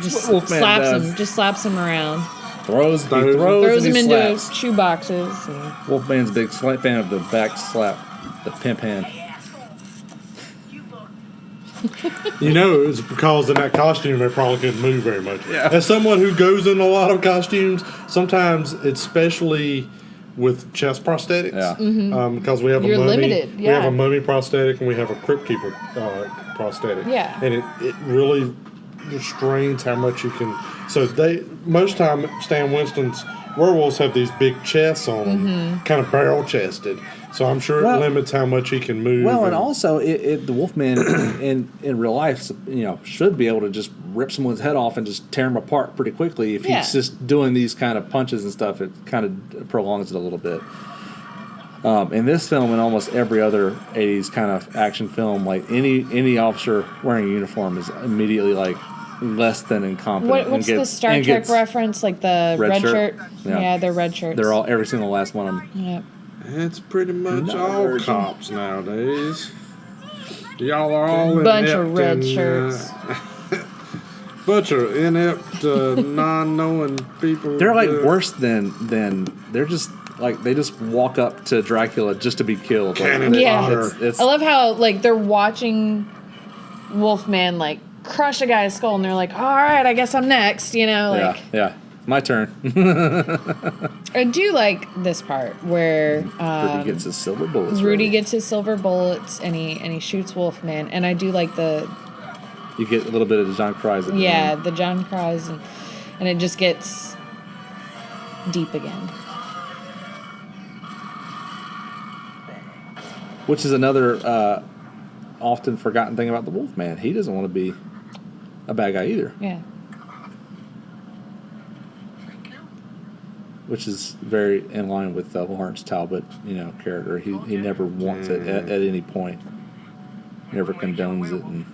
Just Wolfman does. Just slaps him around. throws Throws and him he into slaps. shoe boxes. And Wolfman's a big fan of the back slap, the pimp hand. You know, it's because in that costume they probably couldn't move very much. Yeah. As someone who goes in a lot of costumes, sometimes, especially with chest prosthetics, because we have You're a mummy, limited, we have yeah. a mummy prosthetic and we have a Crypt Keeper prosthetic. Yeah. And it really restrains how much you can. So most time Stan Winston's werewolves have these big chests on them, kind of barrel chested. So I'm sure it limits how much he can move. Well, and also the Wolfman in real life, should be able to just rip someone's head off and just tear them apart pretty quickly. If he's just doing these kind of punches and stuff, it kind of prolongs it a little bit. In this film and almost every other 80s kind of action film, like any officer wearing a uniform is immediately like less than incompetent. what's the Star Trek reference? Like the red shirt? Yeah. They're red shirts. They're all every single last one of them. Yep. It's pretty much all cops nowadays. Y'all are all Bunch inept of red and, shirts. Bunch of inept, non-knowing people. They're like worse than they're just like they just walk up to Dracula just to be killed. Cannon fodder. It's I love how like they're watching Wolfman like crush a guy's skull, and they're like, "All right, I guess I'm next." yeah, my turn. I do like this part where Rudy gets his silver bullets. Rudy ready. gets his silver bullets, and he shoots Wolfman, and I do like You get a little bit of the John Cries. At the end. the John cries, and it just gets deep again. Which is another often forgotten thing about the Wolfman. He doesn't want to be a bad guy either. Yeah. Which is very in line with Lawrence Talbot, character. He never wants it at any point. Never condones it. And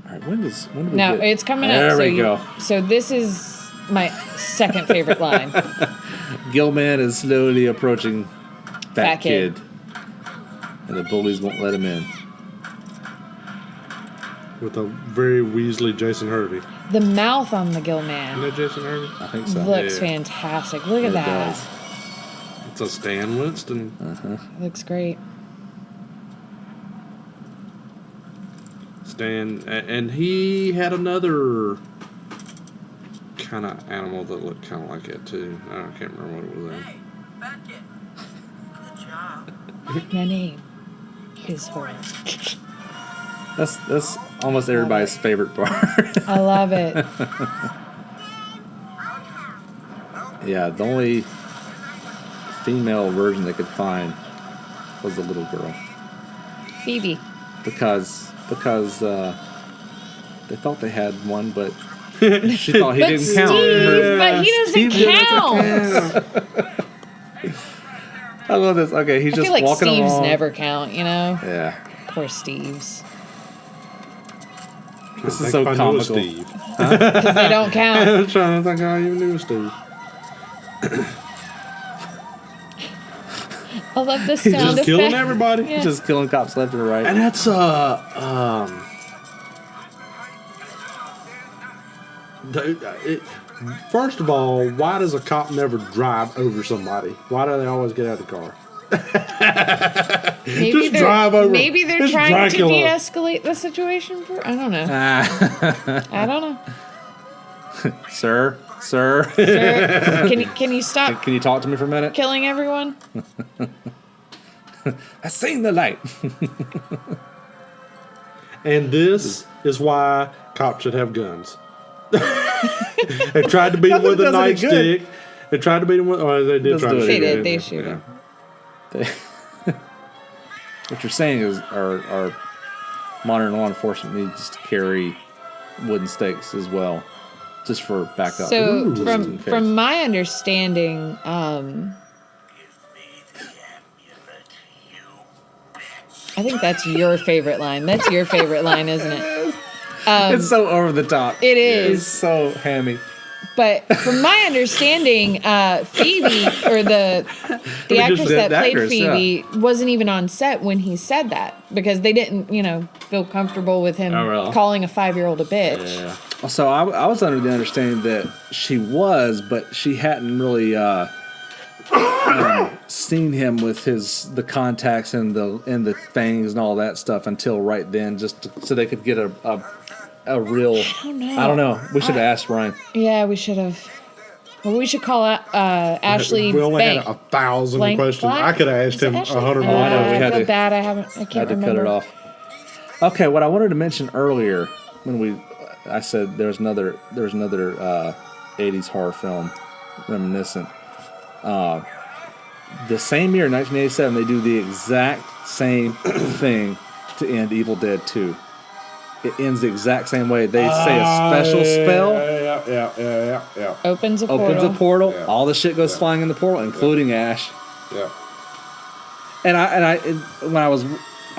all right, when do we Now get... it's coming up. There we go. So this is my second favorite line. Gilman is slowly approaching Fat Kid. And the bullies won't let him in. With a very Weasley Jason Hervey. The mouth on the Gilman Isn't that Jason Hervey? I think so. looks fantastic. Look at It that. does. It's a Stan Winston. Looks great. Stan, and he had another kind of animal that looked kind of like it too. I can't remember what it was. My name is Horace. That's almost everybody's favorite part. I love it. Yeah, the only female version they could find was the little girl. Phoebe. Because they thought they had one, but she thought he didn't count. But he doesn't count. I love this. Okay, he's I just feel like walking Steve's along. never count, Yeah. Poor Steve's. This is so comical. Steve. Because they don't count. I was trying to think how you knew Steve. I love the He's sound just effect. killing everybody. Yeah. Just killing cops left and right. And that's first of all, why does a cop never drive over somebody? Why do they always get out of the car? Maybe Just they're, drive over. Maybe they're It's trying Dracula. to de-escalate the situation. I don't know. I don't know. Sir. Sir, can you stop Can you talk to me for a minute? killing everyone? I seen the light. And this is why cops should have guns. They tried to beat him with a Nothing does any nightstick. They tried to beat him with. Oh, they did Doesn't try to do shoot it. They him. did. They shoot him. What you're saying is our modern law enforcement needs to carry wooden stakes as well, just for backup. So Just in case. from my understanding, I think that's your favorite line. That's your favorite line, isn't it? It's so over the top. It is. It's so hammy. But from my understanding, Phoebe, or the actress that played actress, Phoebe, wasn't even on set when he said that because they didn't, feel comfortable with him really? calling a 5-year-old a bitch. Yeah. So I was under the understanding that she was, but she hadn't really seen him with the contacts and the fangs and all that stuff until right then, so they could get a real. I don't know. We should have asked Ryan. Yeah, we should have. Well, we should call Ashley We only Bank. had 1,000 Blank questions. Black? I could have asked Is it him Ashley? 100 more. I know, we I had feel to- bad. I can't Had to remember. cut it off. Okay, what I wanted to mention earlier when I said there was another 80s horror film reminiscent. The same year, 1987, they do the exact same thing to end Evil Dead 2. It ends the exact same way. They say a special spell, Yeah. Opens a portal. opens a portal, Yeah. all the shit goes flying in the portal, including Ash. Yeah. And when I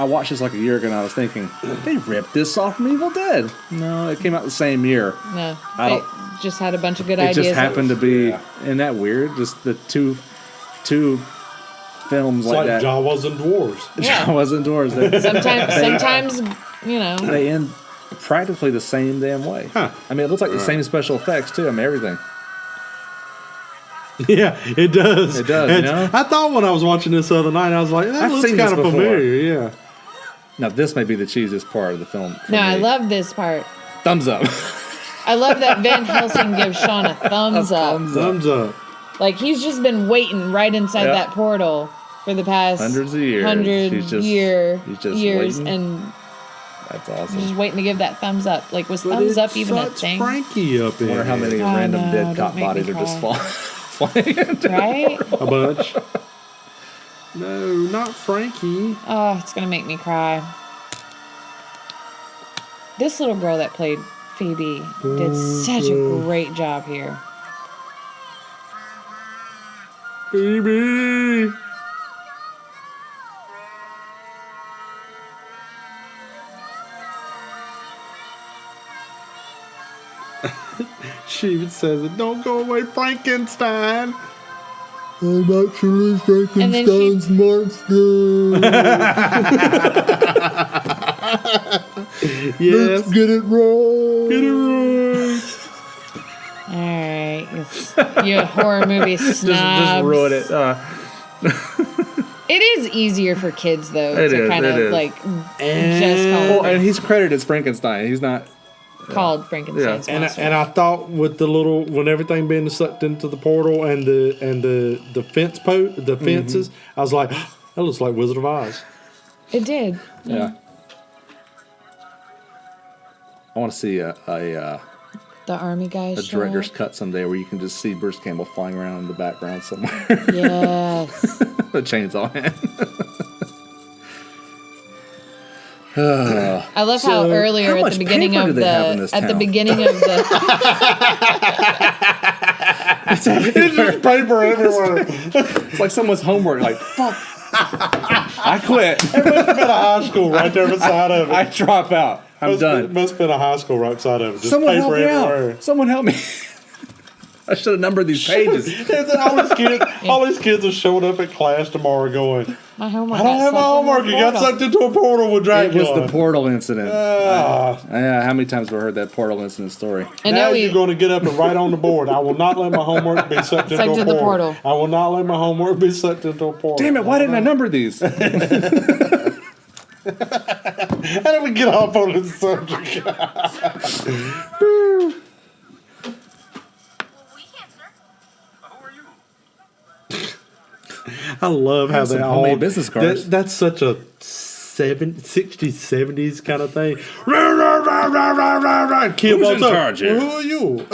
watched this like a year ago, and I was thinking, they ripped this off from Evil Dead. No, it came out the same year. No, I they don't- just had a bunch of good It ideas. just happened to be, Yeah. isn't that weird? Just the two films It's like like that. Jawas and Dwarves. Yeah. Wasn't doors. Sometimes, They end practically the same damn way. Huh. I mean, it looks like the same special effects too. I mean, everything. Yeah, it does. It does, And I thought when I was watching this the other night, I was like, that I've looks seen this kind of before. familiar. Yeah. Now, this may be the cheesiest part of the film. for No, I me. love this part. Thumbs up. I love that Van Helsing gives Sean a thumbs up. Thumbs up. Like he's just been waiting right inside Yep. that portal for the past Hundreds of years. He's just years, waiting. and That's just awesome. waiting to give that thumbs up. Like was But thumbs it up even a sucks thing? Frankie up I in wonder how it. many Oh, random no, dead don't cop make me bodies are just cry. flying. Right? A bunch. No, not Frankie. Oh, it's gonna make me cry. This little girl that played Phoebe did such a great job here. Baby. She even says it. Don't go away, Frankenstein. I'm actually And then she- Frankenstein's monster. Yes. Let's get it wrong. Get it right. Alright, you horror movie snobs. Just ruin it. It is easier for kids, though, It to is, kind it of, is. like, just Well, call and it he's credited as Frankenstein. He's not. called Frankenstein's monster. And I thought with the little when everything being sucked into the portal and the fences, I was like, that looks like Wizard of Oz. It did. Yeah. I want to see a The army guys show director's up. cut someday where you can just see Bruce Campbell flying around in the background somewhere. Yes. The chainsaw hand. I love how earlier how at much the beginning paper of do they have in the this at the town? beginning of the It's just paper everywhere. It's like someone's homework. Like, fuck. I quit. It must have been a high school right there beside of it. I drop out. I'm It done. must have been a high school right beside of it. Just Someone paper help me everywhere. out. Someone help me. I should have numbered these pages. all these kids are showing up at class tomorrow going, my homework. I don't have my homework. You got sucked into a portal with It Dracula. was the portal incident. Ah. Yeah, how many times have I heard that portal incident story? And Now now you're we going to get up and write on the board. I will not let my homework be sucked into Sucked a to the portal. portal. I will not let my homework be sucked into a portal. Damn it, why didn't I number these? How did we get off on this subject? We can't, sir. Who are you? I love how Some they all homemade business cards. That's such a 60s, 70s kind of thing. Rah, rah, rah, rah, rah, rah, rah. Kid Who's walks in up. charge here? Well, who are you?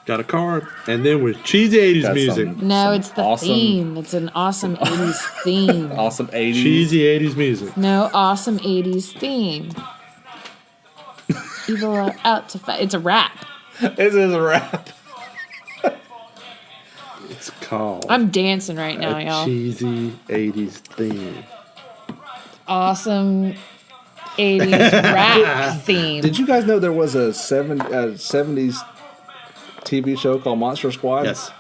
Got a card, and then with cheesy 80s Got music. some- No, it's the awesome- theme. It's an awesome 80s theme. Awesome 80s. Cheesy 80s music. No, awesome 80s theme. Evil are out to fight. It's a rap. This is a wrap. It's called I'm dancing right now, a y'all. cheesy 80s theme. Awesome 80s rap theme. Did you guys know there was a 70s TV show called Monster Squad? Yes.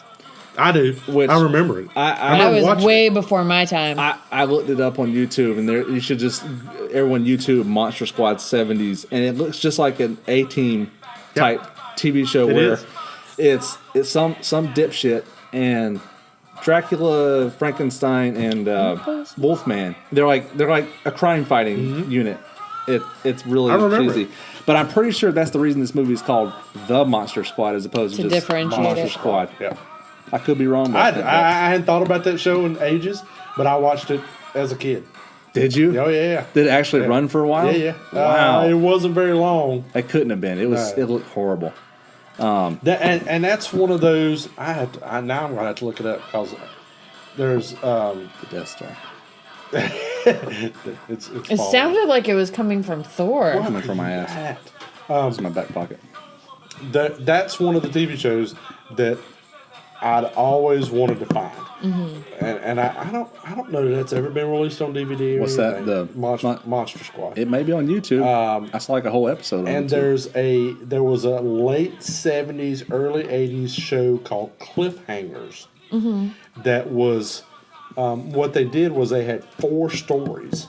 I do. Which- I remember it. I That was watching way before my time. I looked it up on YouTube, and there you should just everyone YouTube Monster Squad 70s, and it looks just like an A-Team type TV show It where is. it's some dipshit and Dracula, Frankenstein, and Wolfman. They're like a crime fighting unit. It's really I remember cheesy. But I'm pretty sure that's the reason this movie is called The Monster Squad as opposed to To just differentiate Monster it. Squad. Yeah. I could be wrong. About that. I hadn't thought about that show in ages, but I watched it as a kid. Did you? Oh, yeah. Did it actually run for a while? Yeah. Wow. It wasn't very long. It couldn't have been. It was. No. It looked horrible. And that's one of those. Now I'm gonna have to look it up because there's The Death Star. it's It falling. sounded like it was coming from Thor. Coming from my ass. That. It's in my back pocket. That's one of the TV shows that I'd always wanted to find, and I don't know that that's ever been released on DVD. Or What's that? anything. The Monster Squad. It may be on YouTube. I saw like a whole episode on And YouTube. there was a late 70s, early 80s show called Cliffhangers that was, what they did was they had 4 stories.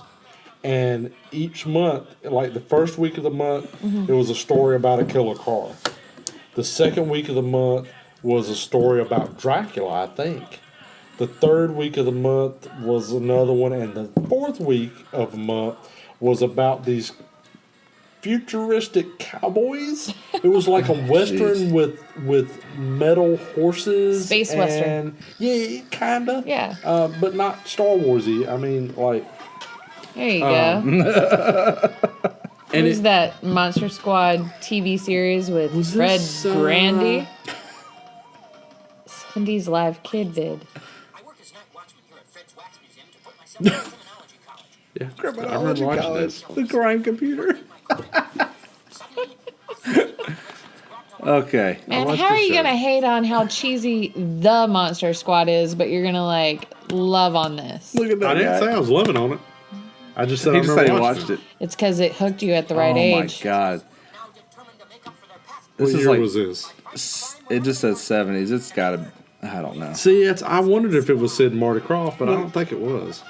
And each month, like the first week of the month, it was a story about a killer car. The second week of the month was a story about Dracula, I think. The third week of the month was another one. And the fourth week of the month was about these futuristic cowboys. It was like a western with metal horses. Space and, western. Yeah, kinda. Yeah. But not Star Warsy. I mean, like There you go. and Who's that Monster Squad TV series with Fred this, Grandy? Cindy's live kid vid. I work as night watchman here at Fred's Wax Museum to put myself in criminology college. Yeah, I Criminology remember watching college, this. the crime computer. Suddenly, a flood of population was brought to Okay. And watched how are this you show. gonna hate on how cheesy the Monster Squad is, but you're gonna like love on this? Look at that I didn't guy. say I was loving on it. I just said He I just remember said he watching watched it. It's because it hooked you at the right Oh age. my god. now determined to make up for their past. What This is year like was this? it just says 70s. It's got to I don't know. See, I wondered if it was Sid and Marty Krofft, but I don't think it was.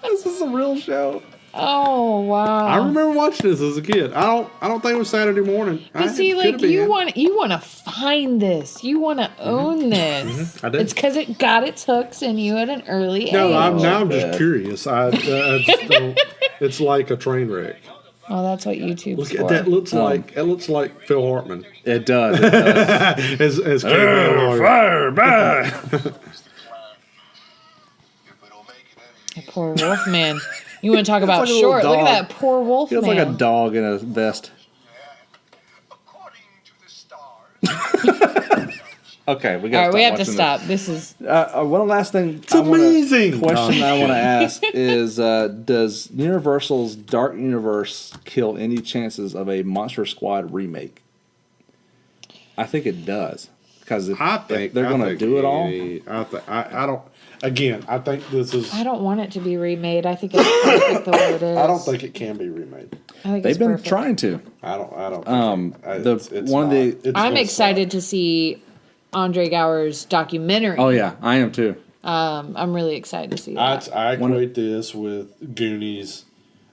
This is a real show. Oh wow! I remember watching this as a kid. I don't think it was Saturday morning. But see, like you want to find this, you want to own this. I did. It's because it got its hooks in you at an early age. No, I'm just bad. curious. I just don't. It's like a train wreck. Oh, that's what YouTube's Look for. at that. It looks like Phil Hartman It does. It does. as caveman lawyer. Fire, bye. That poor wolf man. You want to talk about like a little short? Look at dog. that poor wolf Feels man. like a dog in a vest. According to the stars. Okay, we All got. right, we have to watching stop. This is this. One last thing. It's amazing. Question I want to ask is: does Universal's Dark Universe kill any chances of a Monster Squad remake? I think it does because if they're going to do it all. I don't. Again, I think this is. I don't want it to be remade. I think it's perfect the way it is. I don't think it can be remade. I think They've it's been perfect. trying to. I don't. It's one of the- I'm excited to see Andre Gower's documentary. Oh yeah, I am too. I'm really excited to see that. I equate this with Goonies,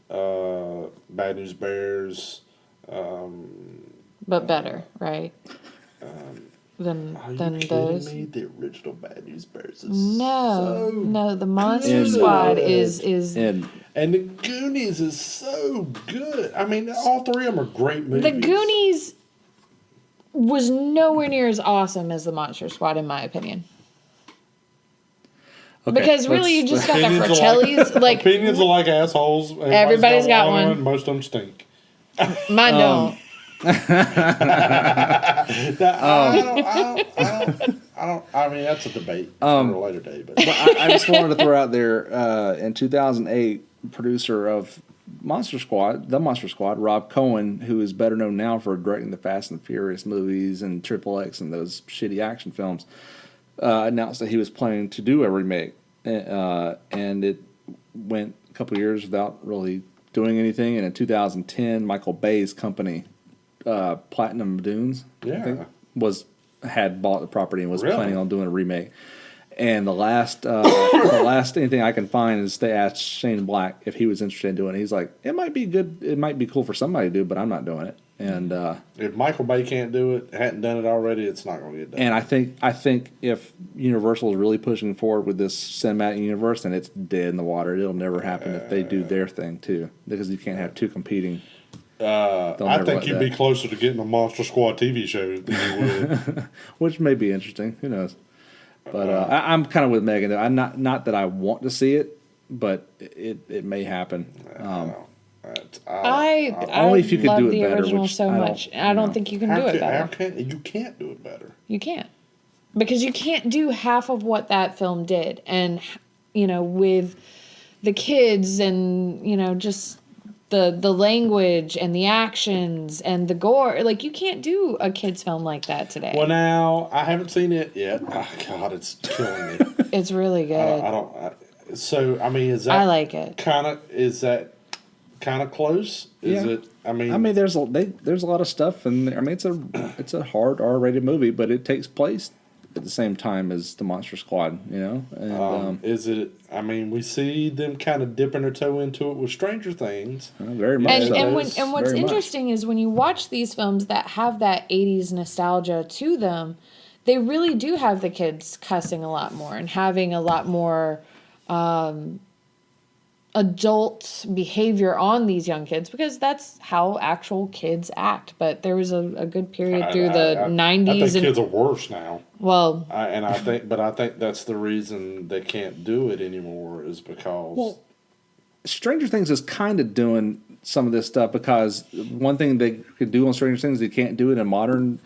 Bad News Bears. But better, right? Than Are you kidding those. me? The original Bad News Bears is No, the Monster good. Squad is And and the Goonies is so good. I mean, all three of them are great movies. the Goonies was nowhere near as awesome as the Monster Squad, in my opinion. okay, Because really, you just got the Opinions are Fratellis. Like opinions are like assholes. Everybody's got one. Most of them stink. mine don't. I mean, that's a debate for a later day. But I just wanted to throw out there in 2008, producer of Monster Squad, the Monster Squad, Rob Cohen, who is better known now for directing the Fast and Furious movies and Triple X and those shitty action films, announced that he was planning to do a remake, and it went a couple of years without really doing anything. And in 2010, Michael Bay's company, Platinum Dunes, I think, had bought the property and was Really? planning on doing a remake. And the last anything I can find is they asked Shane Black if he was interested in doing it. He's like, it might be good, it might be cool for somebody to do, but I'm not doing it. And if Michael Bay can't do it, hadn't done it already, it's not going to get done. and I think if Universal is really pushing forward with this cinematic universe, then it's dead in the water. It'll never happen if they do their thing too, because you can't have two competing. I never think let you'd that. be closer to getting a Monster Squad TV show than you would. Which may be interesting. Who knows? But I'm kind of with Megan. I'm not that I want to see it, but it may happen. I Only if you could love do it the better, original which so I don't- much. I don't think you can do it better. You can't do it better. You can't. Because you can't do half of what that film did. And, with the kids and, just the language and the actions and the gore. Like, you can't do a kid's film like that today. Well, now I haven't seen it yet. Oh God, it's killing me. It's really good. So I mean, is that I like it. Is that kind of close? Is Yeah. it? I mean, there's a lot of stuff, and I mean it's a hard R-rated movie, but it takes place at the same time as the Monster Squad, And, is it? I mean, we see them kind of dipping their toe into it with Stranger Things. very much. And, so. and what's Very much. interesting is when you watch these films that have that 80s nostalgia to them, they really do have the kids cussing a lot more and having a lot more adult behavior on these young kids, because that's how actual kids act. But there was a good period through the 90s. I think and kids are worse now. Well, I think that's the reason they can't do it anymore is because Stranger Things is kind of doing some of this stuff, because one thing they could do on Stranger Things, they can't do it in modern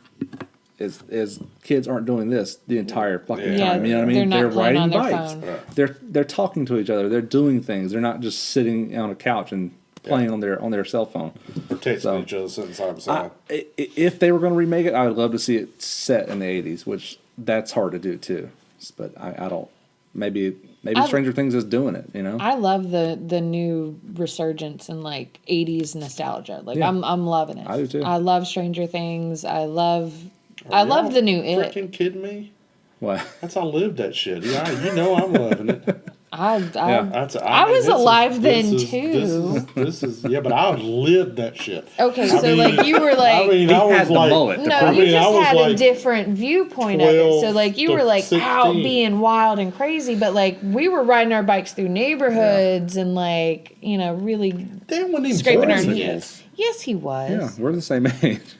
is kids aren't doing this the entire fucking Yeah, time. You know what I mean? they're not playing riding on their bikes. phone. They're talking to each other. They're doing things. They're not just sitting on a couch and playing on their cell phone. Protecting each other sitting side by side. If they were going to remake it, I would love to see it set in the 80s, which that's hard to do too. But I don't. Maybe Stranger Things is doing it. You know. I love the new resurgence in like 80s nostalgia. Like I'm loving it. I do too. I love Stranger Things. I love the new It. Freaking kidding me? What? That's I lived that shit. Yeah, you know I'm loving it. I mean, was alive then this too. This is yeah, but I lived that shit. Okay, I so mean, like you were like, I mean, He I was had the like, mullet. no, I you mean, I just was had a like different viewpoint of it. So like you 12 were like to out 16. being wild and crazy, but like we were riding our bikes through neighborhoods and like really damn when he scraping our bicycles. knees. Yes, he was. Yeah, we're the same age.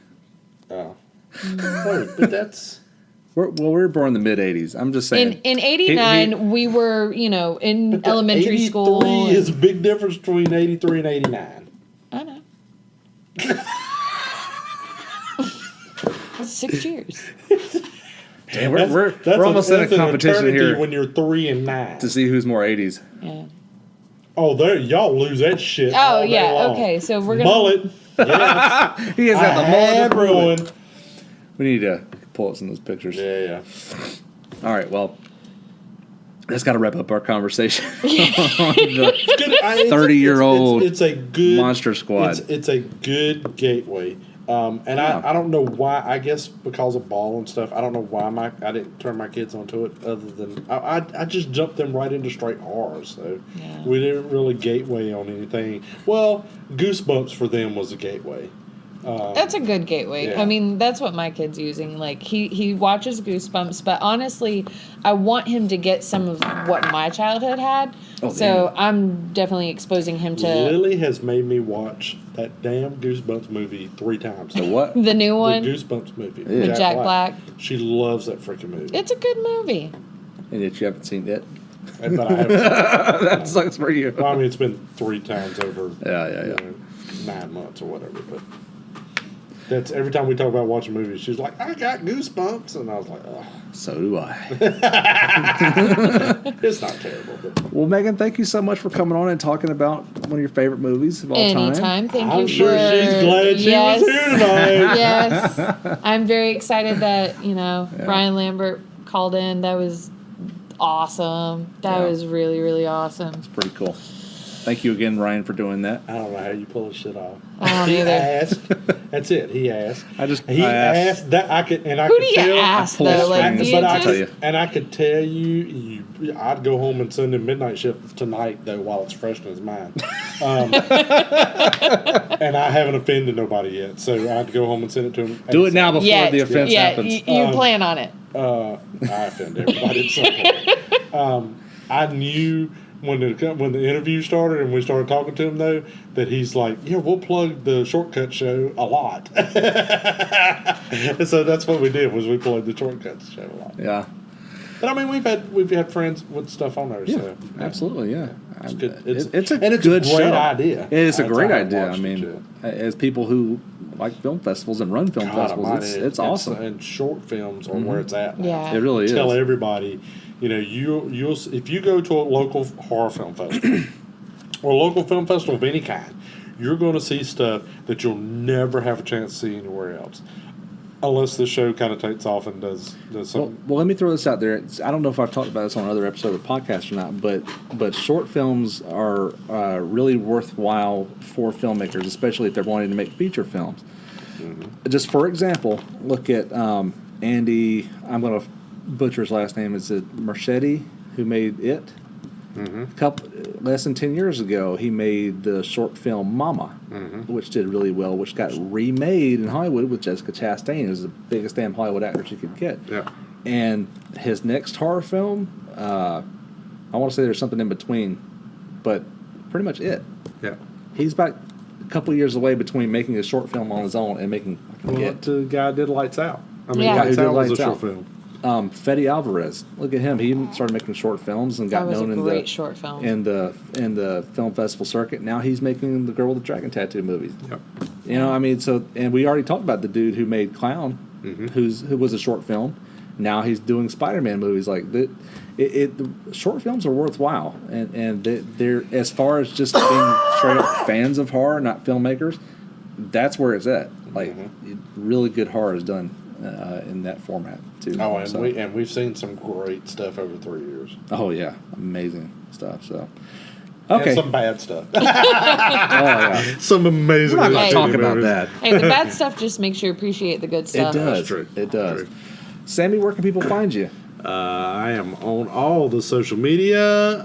Oh, wait, but that's. We were born in the mid 80s. I'm just saying. In '89, we were in elementary school. 83 is a big difference between 83 and 89. I know. 6 years. Damn, we're almost in a that's an competition eternity here when you're 3 and 9. to see who's more 80s. Yeah. Oh, there y'all lose that shit. Oh all day yeah. long. Okay, so we're gonna. Mullet. Yes. He has got the mullet. Everyone. We need to pull up some of those pictures. Yeah. All right, well, that's got to wrap up our conversation on the 30-year-old It's a good Monster Squad. It's a good gateway. I don't know why. I guess because of ball and stuff. I don't know why I didn't turn my kids onto it. Other than I just jumped them right into straight horror. So we didn't really gateway on anything. Well, Goosebumps for them was a gateway. That's a good gateway. Yeah. I mean, that's what my kid's using. Like he watches Goosebumps, but honestly, I want him to get some of what my childhood had. So I'm definitely exposing him to Lily has made me watch that damn Goosebumps movie 3 times. The what? the new one. The Goosebumps movie With Jack Black. She loves that freaking movie. It's a good movie. And yet you haven't seen it? But I haven't. That sucks for you. Well, I mean, it's been 3 times over. Yeah. 9 months or whatever, but. That's every time we talk about watching movies, she's like, I got goosebumps. And I was like, oh. So do I. It's not terrible. But Well, Megan, thank you so much for coming on and talking about one of your favorite movies of all time. Anytime. Thank I'm you sure for. she's glad she was here tonight. Yes. I'm very excited that, Ryan Lambert called in. That was awesome. That was really, really awesome. It's pretty cool. Thank you again, Ryan, for doing that. I don't know how you pull this shit off. I don't He either. asked. That's it. He asked. I He asked that I could, and I Who could do you tell. ask, pull though? Like, strings, do you but I'll just... tell you. And I could tell you, I'd go home and send him midnight shift tonight, though, while it's fresh in his mind. And I haven't offended nobody yet, so I'd go home and send it to him. Do it now before the offense happens. You plan on it. I offend everybody at some point. I knew when the interview started and we started talking to him, though, that he's like, yeah, we'll plug the Shortcut show a lot. And so that's what we did, was we plugged the Shortcut show a lot. Yeah. But I mean, we've had friends with stuff on there. Yeah, so absolutely, yeah. It's good. It's a and it's good a great show. idea. It is a That's great how I idea. I watched mean, it. as people who like film festivals and run film festivals, it's awesome. And short films are where it's at now. Yeah. It really is. Tell everybody, you'll if you go to a local horror film festival or a local film festival of any kind, you're going to see stuff that you'll never have a chance to see anywhere else, unless the show kind of takes off and does something. Well, let me throw this out there. I don't know if I've talked about this on another episode of the podcast or not, but short films are really worthwhile for filmmakers, especially if they're wanting to make feature films. Mm-hmm. Just for example, look at Andy. I'm going to butcher his last name. Is it Marchetti, who made It? Mm-hmm. Less than 10 years ago, he made the short film Mama, which did really well, which got remade in Hollywood with Jessica Chastain, who's the biggest damn Hollywood actor she could get. Yeah. And his next horror film, I want to say there's something in between, but pretty much it. Yeah. He's about a couple of years away between making a short film on his own and making It. The guy did Lights Out. I mean, Yeah. Lights Who did Out was a Lights short Out? film. Fede Alvarez, look at him. He started making short films and got That was known a in great the short film. in the film festival circuit. Now he's making the Girl with the Dragon Tattoo movies. Yep. You know, I mean, and we already talked about the dude who made Clown. who was a short film. Now he's doing Spider-Man movies. Like the short films are worthwhile, and they're as far as just being straight up fans of horror, not filmmakers. That's where it's at. Like really good horror is done in that format too. Oh, and we've seen some great stuff over 3 years. Oh yeah, amazing stuff. So okay, and some bad stuff. oh yeah, some amazing. We're not going to talk movies. about that. Hey, the bad stuff just makes you appreciate the good stuff. It does. That's true. It does. True. Sammy, where can people find you? I am on all the social media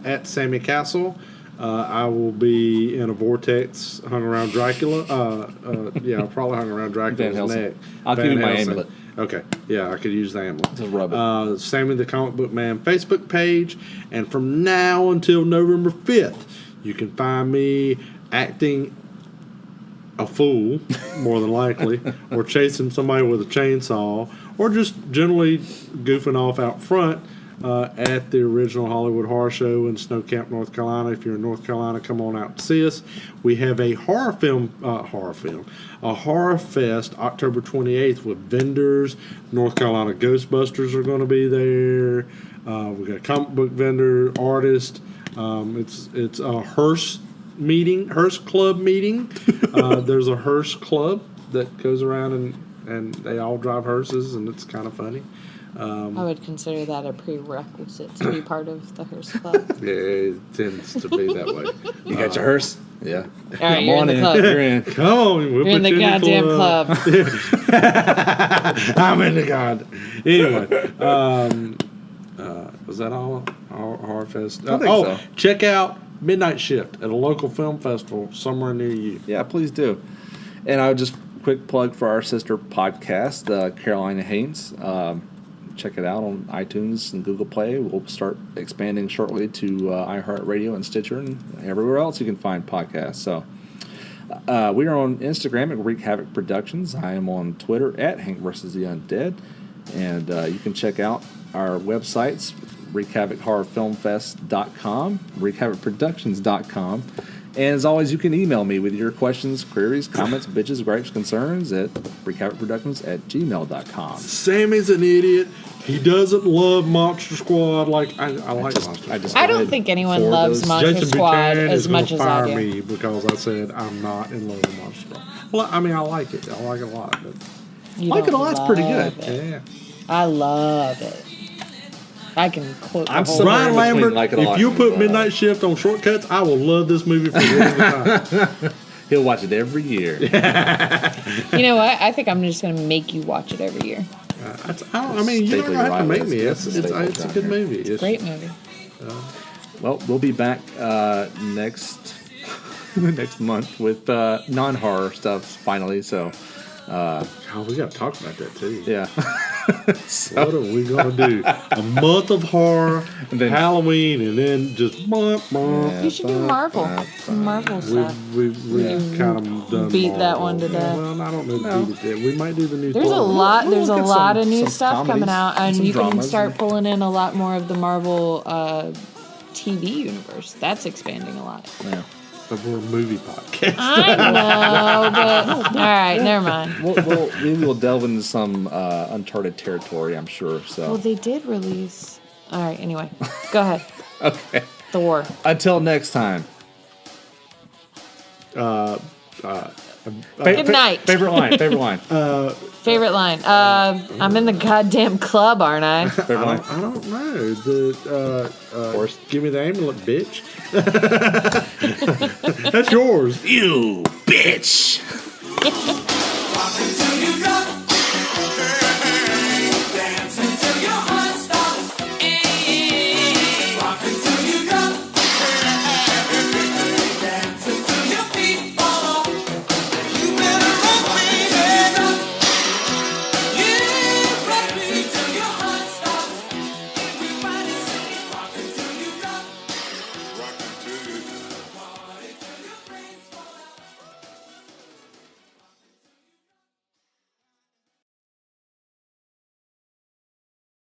at Sammie Castle. I will be in a vortex hung around Dracula. Probably hung around Dracula's neck. I'll give you my amulet. Okay, yeah, I could use the amulet. Just rub it. Sammy the Comic Book Man Facebook page. And from now until November 5th, you can find me acting a fool, more than likely, or chasing somebody with a chainsaw, or just generally goofing off out front at the original Hollywood Horror Show in Snow Camp, North Carolina. If you're in North Carolina, come on out and see us. We have a horror fest October 28th with vendors. North Carolina Ghostbusters are going to be there. We've got a comic book vendor, artist. It's a Hearst Club meeting. There's a Hearst Club that goes around and they all drive hearses, and it's kind of funny. I would consider that a prerequisite to be part of the Hearst Club. Yeah, it tends to be that way. You got your hearse? Yeah. All right, you're in the club. You're in. Come on, we'll You're in put the you goddamn club. I'm in the god. Anyway, was that all? Horror Fest? I think so. Check out Midnight Shift at a local film festival somewhere near you. Yeah, please do. And I would just quick plug for our sister podcast, Carolina Haynes. Check it out on iTunes and Google Play. We'll start expanding shortly to iHeartRadio and Stitcher and everywhere else you can find podcasts. So we are on Instagram at Wreak Havoc Productions. I am on Twitter at Hank vs. the Undead. And you can check out our websites, WreakHavocHorrorFilmFest.com, WreakHavocProductions.com. And as always, you can email me with your questions, queries, comments, bitches, gripes, concerns at WreakHavocProductions@gmail.com. Sammy's an idiot. He doesn't love Monster Squad like I like Monster Squad. I don't think anyone loves Monster Jason Squad Buchanan as is gonna much as I fire do. me because I said I'm not in love with Monster Squad. Well, I mean, I like it. I like it a lot. But You Like it a don't lot's pretty good. love it. yeah. I love it. I can quote the I'm whole somewhere Ryan in between Lambert, like it a lot if you and put Midnight Shift on Shortcuts, I will love this movie for the rest of the time. He'll watch it every year. You know what? I think I'm just going to make you watch it every year. I mean, you don't have to make me. It's a good movie. It's Great movie. Well, we'll be back next month with non-horror stuff finally. So, we got to talk about that too. yeah. What are we gonna do? A month of horror, And then- Halloween, and then just You should do Marvel. Some Marvel stuff. we've kind of done Beat that Marvel. one to death. Well, I don't know. Beat it. We might do the new. There's a Thor. lot. There's a look at lot of some new stuff comedies, coming out, and some you can dramas. start pulling in a lot more of the Marvel TV universe. That's expanding a lot. Yeah. But we're a movie podcast. I know, but all right, never mind. Maybe we'll delve into some uncharted territory, I'm sure. So. Well, they did release. All right. Anyway, go ahead. Okay. Thor. Until next time. Good night. Favorite line. Favorite line. I'm in the goddamn club, aren't I? Favorite line. I don't know. course. Give me the amulet, bitch. That's yours. You bitch.